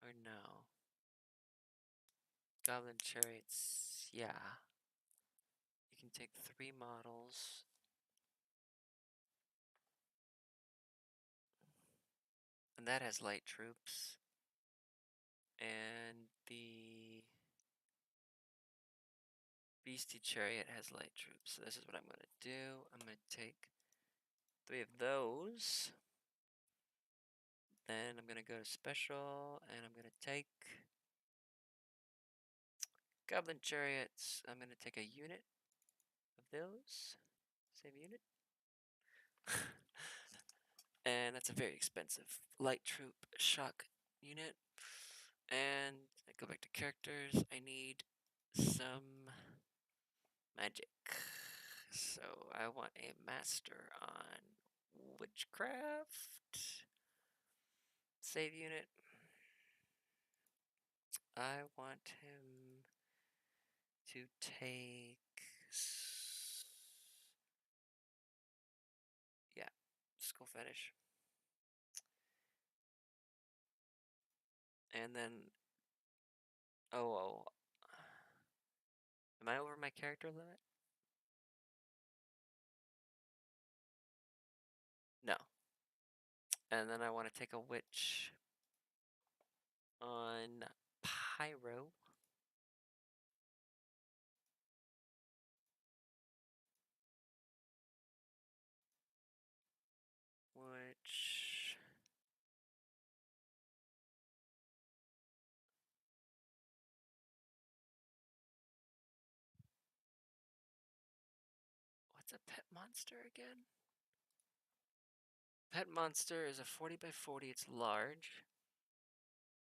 Or no? Goblin chariots, yeah. You can take 3 models. And that has light troops. And the beastie chariot has light troops. So this is what I'm going to do. I'm going to take 3 of those. Then I'm going to go to special, and I'm going to take goblin chariots. I'm going to take a unit of those. Save unit. And that's a very expensive light troop shock unit. And I go back to characters. I need some magic. So I want a master on witchcraft. Save unit. I want him to take. Yeah, school fetish. And then. Oh. Am I over my character limit? No. And then I want to take a witch on pyro. Which. What's a pet monster again? Pet monster is a 40 by 40. It's large.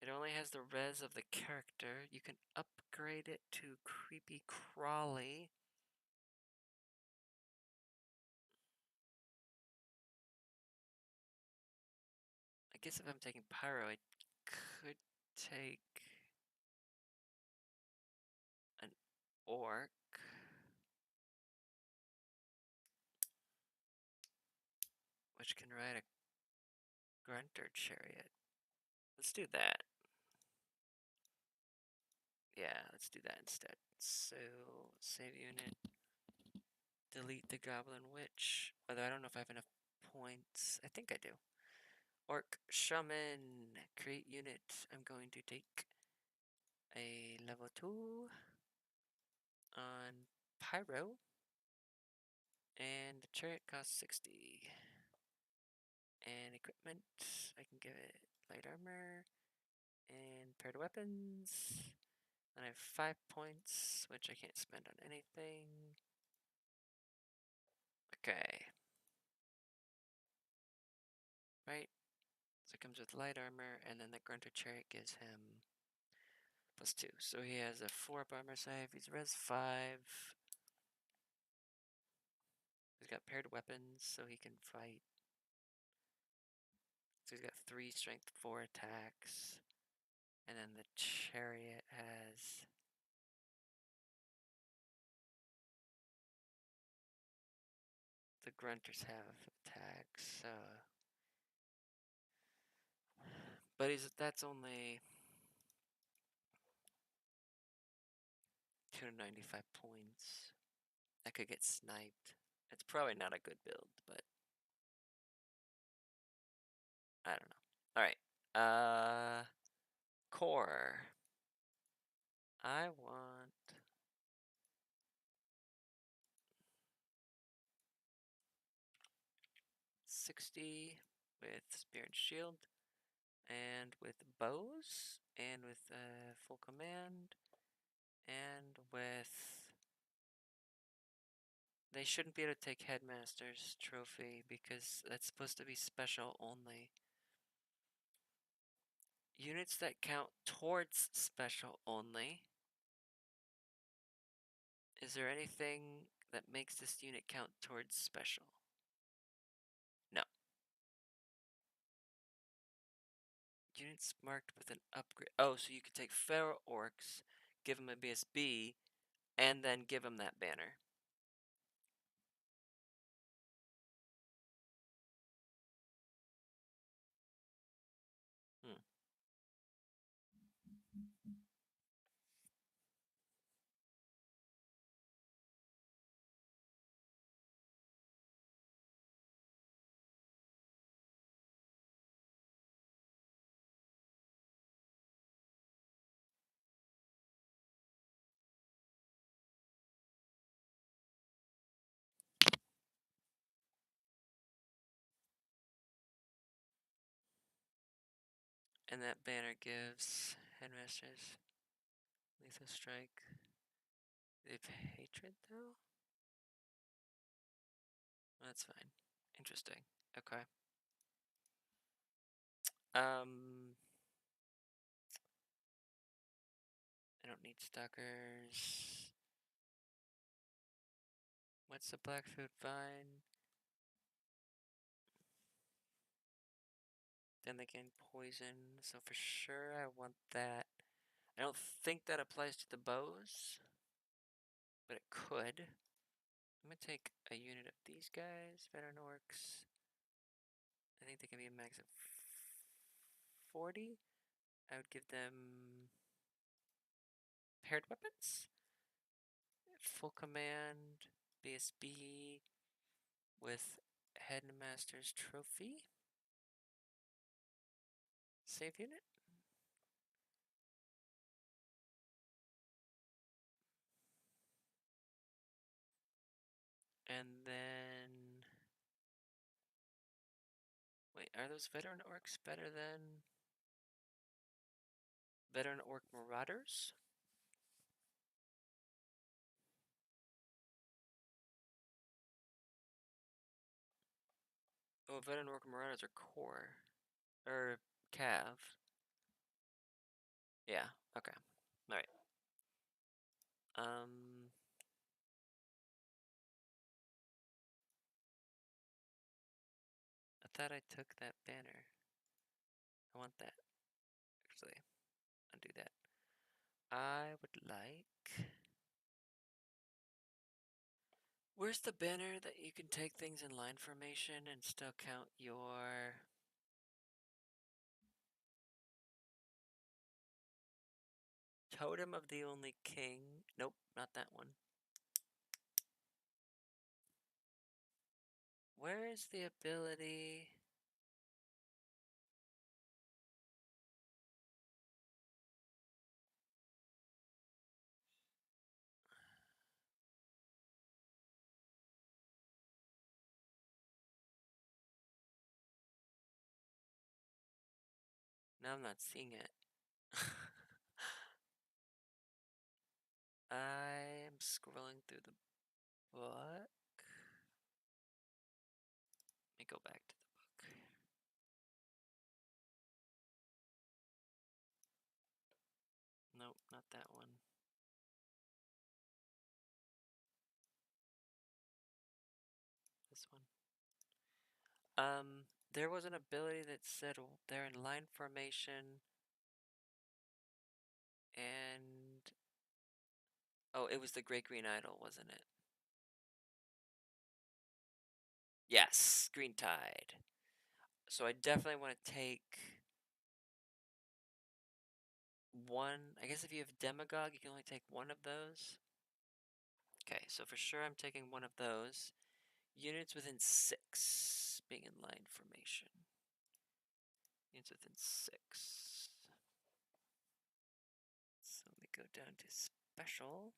It only has the res of the character. You can upgrade it to creepy crawly. I guess if I'm taking pyro, I could take an orc. Which can ride a grunter chariot. Let's do that. Yeah, let's do that instead. So, save unit. Delete the goblin witch. Although I don't know if I have enough points. I think I do. Orc shaman. Create unit. I'm going to take a level 2 on pyro. And the chariot costs 60. And equipment. I can give it light armor. And paired weapons. And I have 5 points, which I can't spend on anything. Okay. Right? So it comes with light armor, and then the Grunter Chariot gives him +2. So he has a 4 up armor save. He's res 5. He's got paired weapons, so he can fight. So he's got 3 strength, 4 attacks. And then the Chariot has... The Grunters have attacks, so... But that's only 295 points. I could get sniped. It's probably not a good build, but I don't know. Alright. Core. I want 60 with spear and shield, and with bows, and with full command, and with... They shouldn't be able to take Headmaster's trophy because that's supposed to be special only. Units that count towards special only. Is there anything that makes this unit count towards special? No. Units marked with an upgrade. Oh, so you could take Feral Orcs, give them a BSB, and then give them that banner. Hmm. And that banner gives Headmasters lethal strike. They have hatred though? That's fine. Interesting. Okay. I don't need stalkers. What's the Blackfoot vine? Then they gain poison, so for sure I want that. I don't think that applies to the bows, but it could. I'm gonna take a unit of these guys, veteran orcs. I think they can be a max of 40. I would give them paired weapons, full command, BSB with Headmaster's trophy. Save unit. And then... Wait, are those veteran orcs better than veteran orc marauders? Oh, veteran orc marauders are core. Or cav. Yeah, okay. Alright. Um, I thought I took that banner. I want that. Actually, undo that. I would like... Where's the banner that you can take things in line formation and still count your... Totem of the Only King? Nope, not that one. Where is the ability... Now I'm not seeing it. I am scrolling through the book. Let me go back to the book. Nope, not that one. This one. There was an ability that said they're in line formation and... Oh, it was the Great Green Idol, wasn't it? Yes, Green Tide. So I definitely want to take one. I guess if you have Demagogue, you can only take one of those. Okay, so for sure I'm taking one of those. Units within 6 being in line formation. Units within 6. So let me go down to special.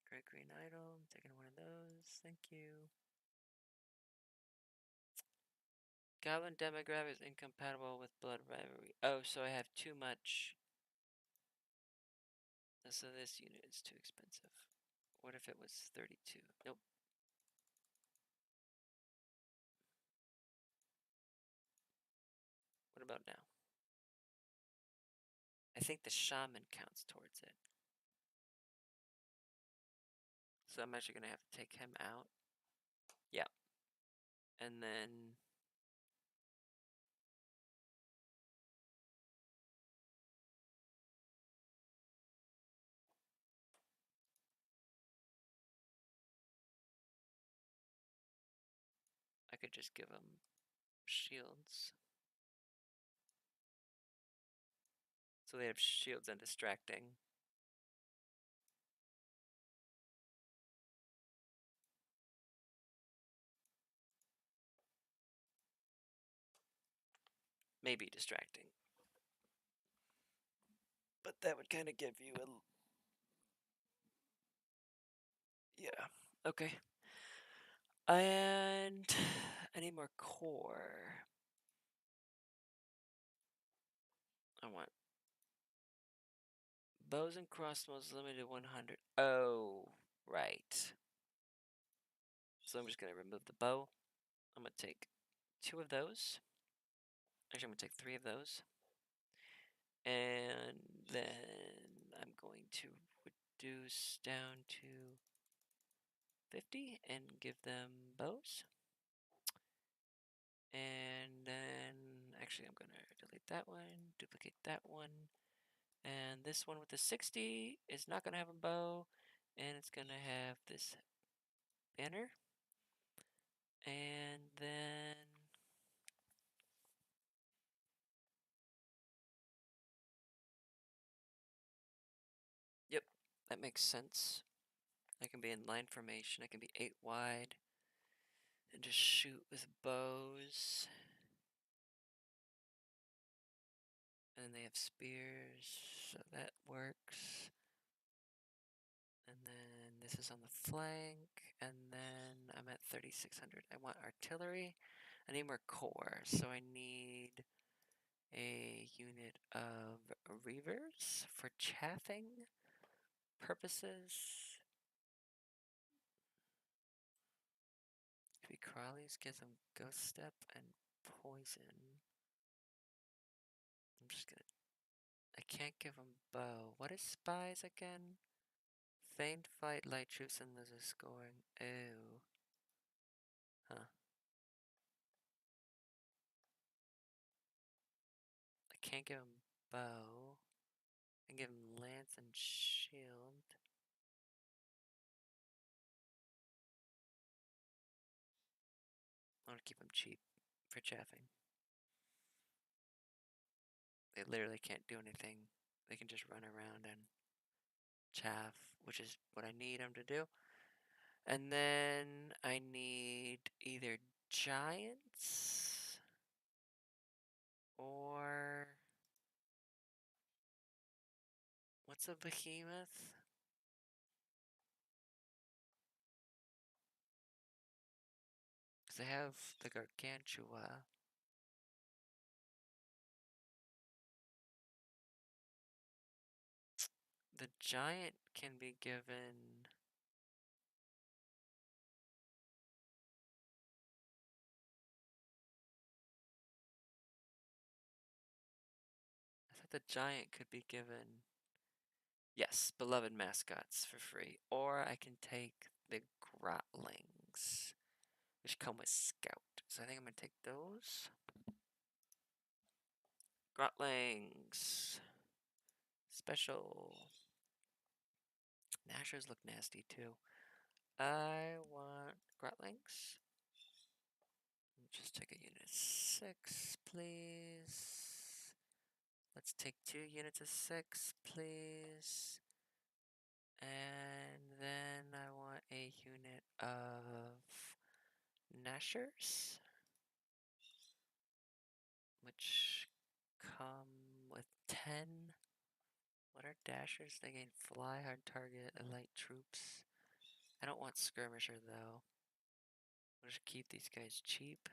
Great Green Idol. I'm taking one of those. Thank you. Goblin Demograph is incompatible with Blood Rivalry. Oh, so I have too much. So this unit is too expensive. What if it was 32? Nope. What about now? I think the shaman counts towards it. So I'm actually going to have to take him out. Yeah. And then... I could just give him shields. So they have shields and distracting. Maybe distracting. But that would kind of give you a... Yeah. Okay. And I need more core. I want bows and crossbows limited 100. Oh, right. So I'm just going to remove the bow. I'm going to take 2 of those. Actually, I'm going to take 3 of those. And then I'm going to reduce down to 50 and give them bows. And then, actually, I'm going to delete that one, duplicate that one. And this one with the 60 is not going to have a bow. And it's going to have this banner. And then... Yep, that makes sense. I can be in line formation. I can be 8 wide. And just shoot with bows. And then they have spears, so that works. And then this is on the flank. And then I'm at 3,600. I want artillery. I need more core, so I need a unit of reavers for chaffing purposes. Could be crawlies, get some ghost step and poison. I'm just gonna I can't give him bow. What is spies again? Feigned fight, light troops, and loses scoring. Ew. Huh. I can't give him bow. I can give him lance and shield. I want to keep him cheap for chaffing. They literally can't do anything. They can just run around and chaff, which is what I need them to do. And then I need either giants or what's a behemoth? Because I have the gargantua. The giant can be given. I thought the giant could be given. Yes, beloved mascots for free. Or I can take the grotlings, which come with scout. So I think I'm going to take those. Grotlings. Special. Nashers look nasty too. I want grotlings. Just take a unit of 6, please. Let's take 2 units of 6, please. And then I want a unit of Nashers, which come with 10. What are dashers? They gain fly, hard target, and light troops. I don't want skirmisher though. I'll just keep these guys cheap.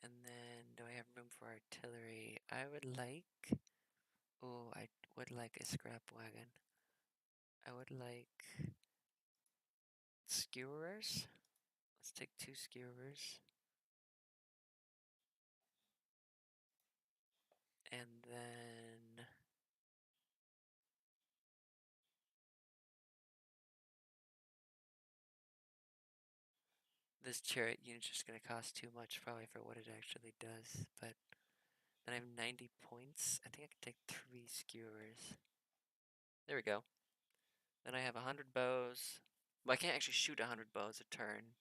And then, do I have room for artillery? I would like. Oh, I would like a scrap wagon. I would like skewerers. Let's take 2 skewerers. And then this chariot unit's just going to cost too much probably for what it actually does. But then I have 90 points. I think I can take 3 skewers. There we go. Then I have 100 bows. Well, I can't actually shoot 100 bows a turn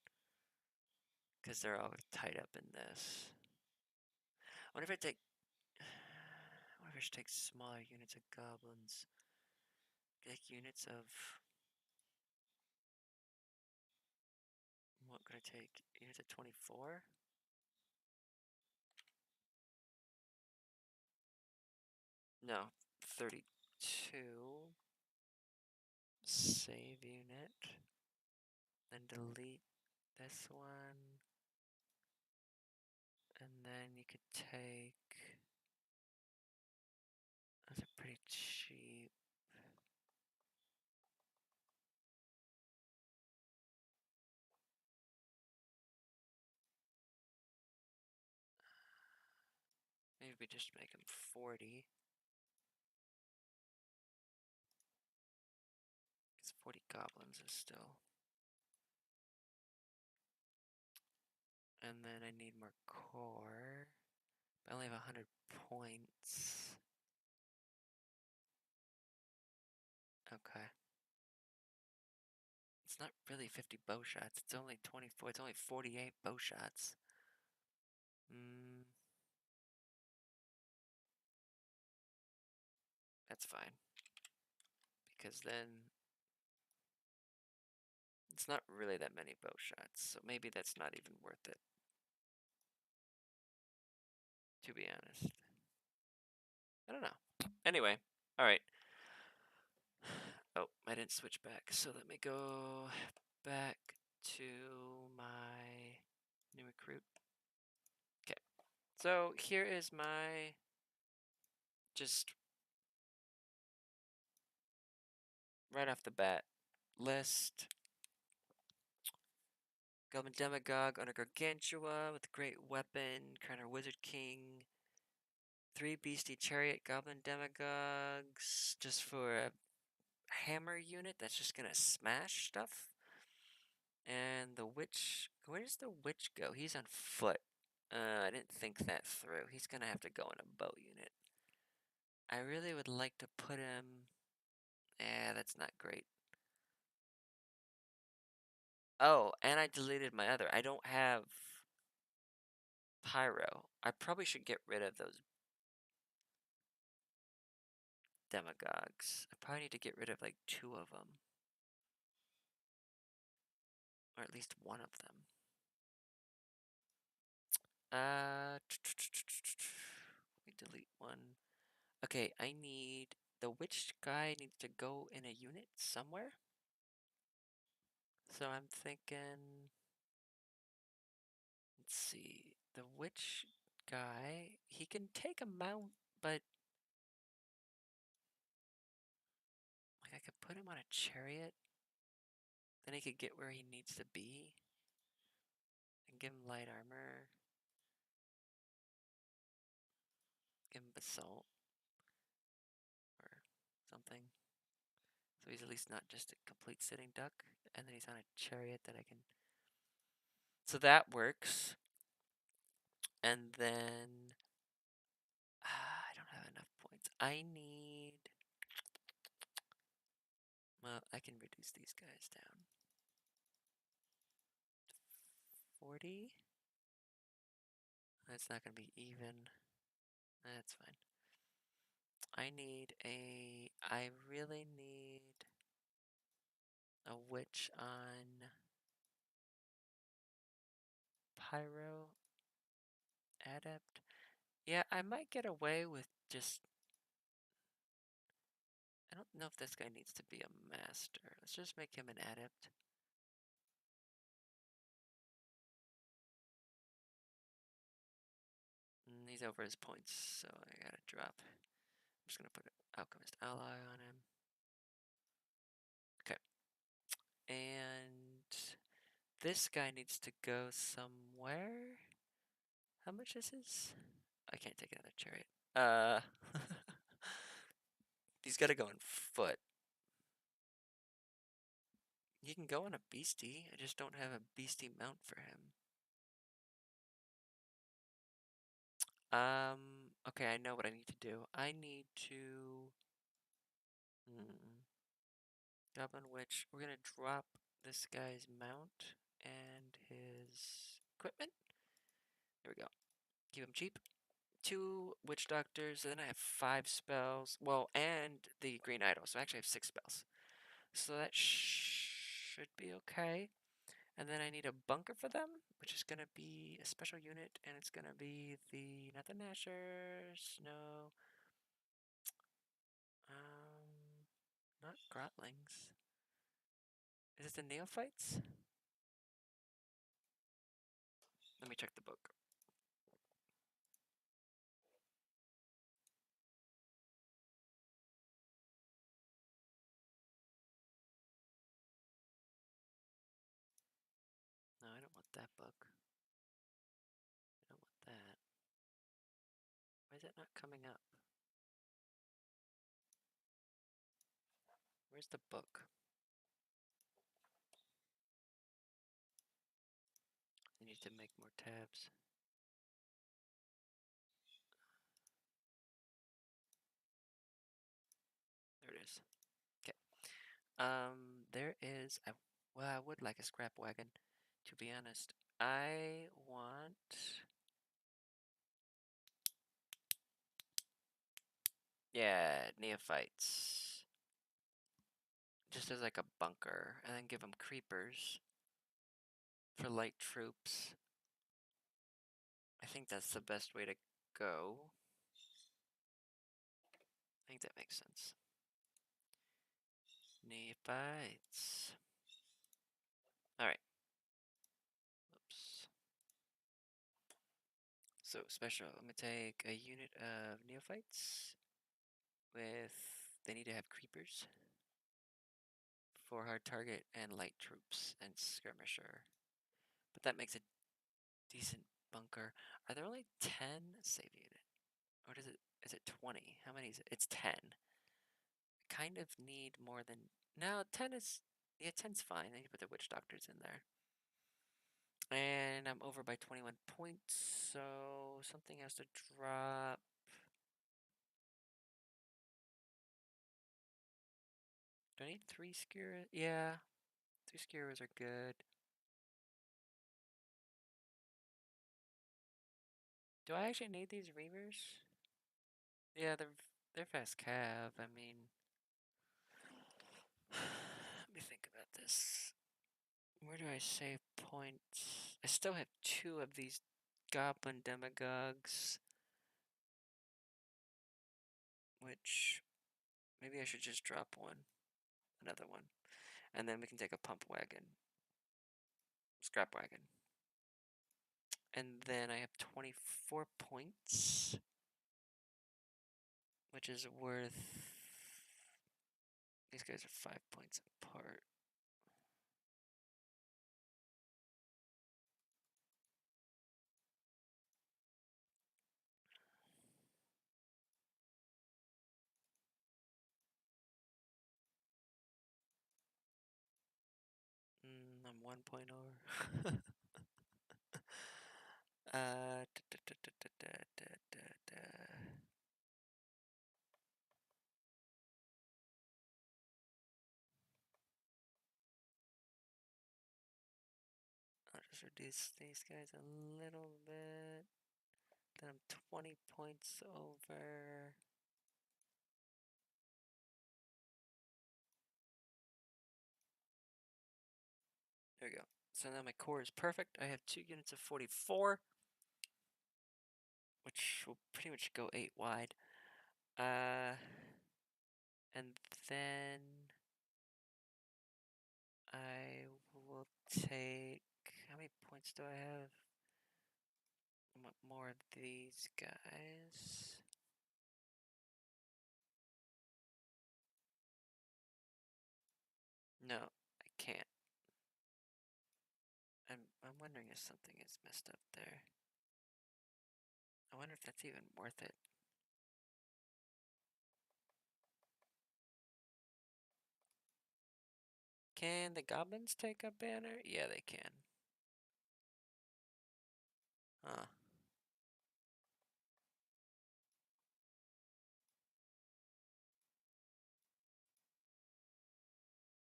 because they're all tied up in this. I wonder if I take. I wonder if I should take smaller units of goblins. Take units of. What could I take? Units of 24? No, 32. Save unit. Then delete this one. And then you could take. Those are pretty cheap. Maybe we just make them 40. Because 40 goblins is still. And then I need more core. I only have 100 points. Okay. It's not really 50 bow shots. It's only 24. It's only 48 bow shots. That's fine. Because then it's not really that many bow shots. So maybe that's not even worth it. To be honest. I don't know. Anyway. Alright. Oh, I didn't switch back. So let me go back to my new recruit. Okay. So here is my just right off the bat list. Goblin Demagogue under Gargantua with a great weapon, Crown Wizard King, 3 beastie chariot goblin demagogues just for a hammer unit that's just gonna smash stuff. And the witch, where's the witch go? He's on foot. I didn't think that through. He's gonna have to go in a bow unit. I really would like to put him. That's not great. Oh, and I deleted my other. I don't have pyro. I probably should get rid of those demagogues. I probably need to get rid of like 2 of them. Or at least 1 of them. Let me delete 1. Okay, I need... The witch guy needs to go in a unit somewhere. So I'm thinking... Let's see. The witch guy, he can take a mount, but... Like, I could put him on a chariot. Then he could get where he needs to be. And give him light armor. Give him basalt. Or something. So he's at least not just a complete sitting duck. And then he's on a chariot that I can... So that works. And then... I don't have enough points. I need... Well, I can reduce these guys down. 40? That's not going to be even. That's fine. I really need a witch on Pyro Adept. Yeah, I might get away with just... I don't know if this guy needs to be a master. Let's just make him an adept. He's over his points, so I gotta drop. I'm just gonna put an alchemist ally on him. Okay. And this guy needs to go somewhere. How much is his? I can't take another chariot. He's gotta go on foot. He can go on a beastie. I just don't have a beastie mount for him. Okay, I know what I need to do. I need to... Goblin Witch. We're gonna drop this guy's mount and his equipment. There we go. Keep him cheap. 2 Witch Doctors, and then I have 5 spells. Well, and the Green Idol, so I actually have 6 spells. So that should be okay. And then I need a bunker for them, which is going to be a special unit, and it's going to be the... Not the Nashers, no. Not Grotlings. Is it the Neophytes? Let me check the book. No, I don't want that book. I don't want that. Why is it not coming up? Where's the book? I need to make more tabs. There it is. Okay. There is a... Well, I would like a scrap wagon, to be honest. I want... Yeah, Neophytes. Just as like a bunker, and then give them creepers for light troops. I think that's the best way to go. I think that makes sense. Neophytes. Alright. Oops. So, special. I'm gonna take a unit of Neophytes with... They need to have creepers for hard target and light troops and skirmisher. But that makes a decent bunker. Are there only 10? Save unit. What is it? Is it 20? How many is it? It's 10. Kind of need more than... No, 10 is... Yeah, 10's fine. I need to put the witch doctors in there. And I'm over by 21 points, so something has to drop. Do I need 3 skewers? Yeah, 3 skewers are good. Do I actually need these reavers? Yeah, they're fast cav. I mean, let me think about this. Where do I save points? I still have 2 of these goblin demagogues, which maybe I should just drop another one, and then we can take a pump wagon, scrap wagon. And then I have 24 points, which is worth... These guys are 5 points apart. I'm 1 point over. Da, da, da, da, da, da, da, da. I'll just reduce these guys a little bit. Then I'm 20 points over. There we go. So now my core is perfect. I have 2 units of 44, which will pretty much go 8 wide. And then I will take... How many points do I have? I want more of these guys. No, I can't. I'm wondering if something is messed up there. I wonder if that's even worth it. Can the goblins take a banner? Yeah, they can. Huh.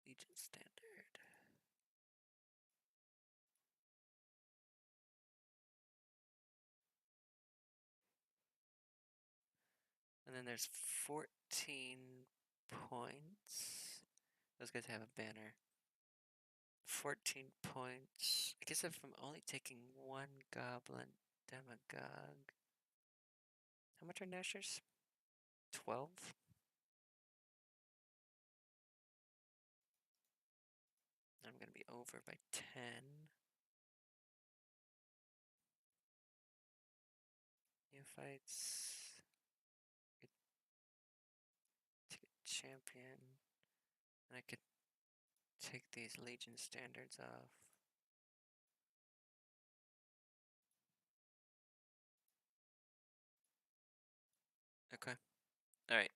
Legion standard. And then there's 14 points. Those guys have a banner. 14 points. I guess if I'm only taking 1 goblin demagogue. How much are Nashers? 12? I'm going to be over by 10. New fights. Take a champion. And I could take these Legion standards off. Okay. Alright.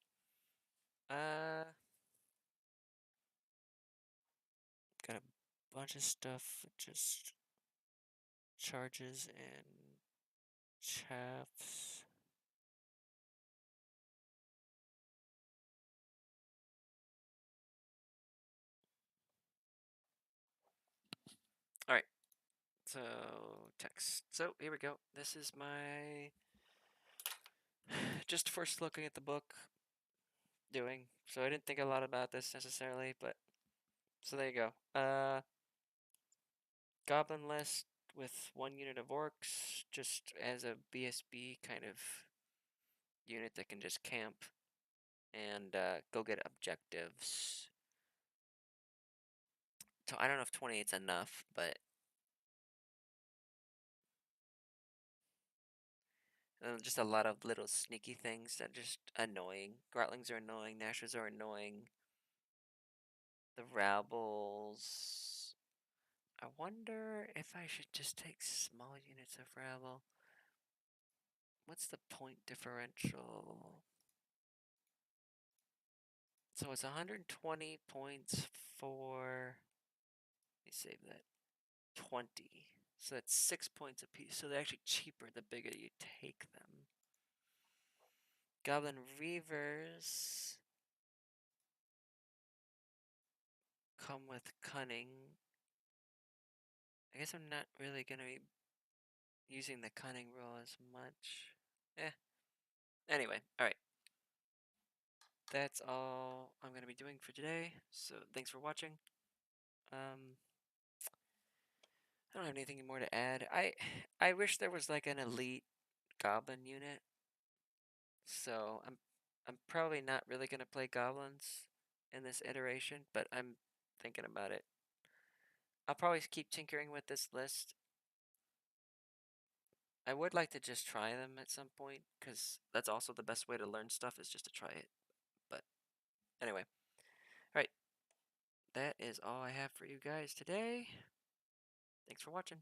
Got a bunch of stuff, just charges and chaffs. Alright. So, text. So, here we go. This is my... Just first looking at the book. Doing. So I didn't think a lot about this necessarily, but... So there you go. Goblin list with 1 unit of orcs, just as a BSB kind of unit that can just camp and go get objectives. So I don't know if 28's enough, but just a lot of little sneaky things that are just annoying. Grotlings are annoying, Nashers are annoying. The Rabbles... I wonder if I should just take small units of Rabble. what's the point differential? So it's 120 points for, let me save that, 20. So that's 6 points apiece. So they're actually cheaper the bigger you take them. Goblin Reavers come with cunning. I guess I'm not really going to be using the cunning roll as much. Anyway, alright. That's all I'm going to be doing for today. So thanks for watching. I don't have anything more to add. I wish there was like an elite goblin unit. So I'm probably not really going to play goblins in this iteration, but I'm thinking about it. I'll probably keep tinkering with this list. I would like to just try them at some point, because that's also the best way to learn stuff, is just to try it. But anyway, alright, that is all I have for you guys today. Thanks for watching.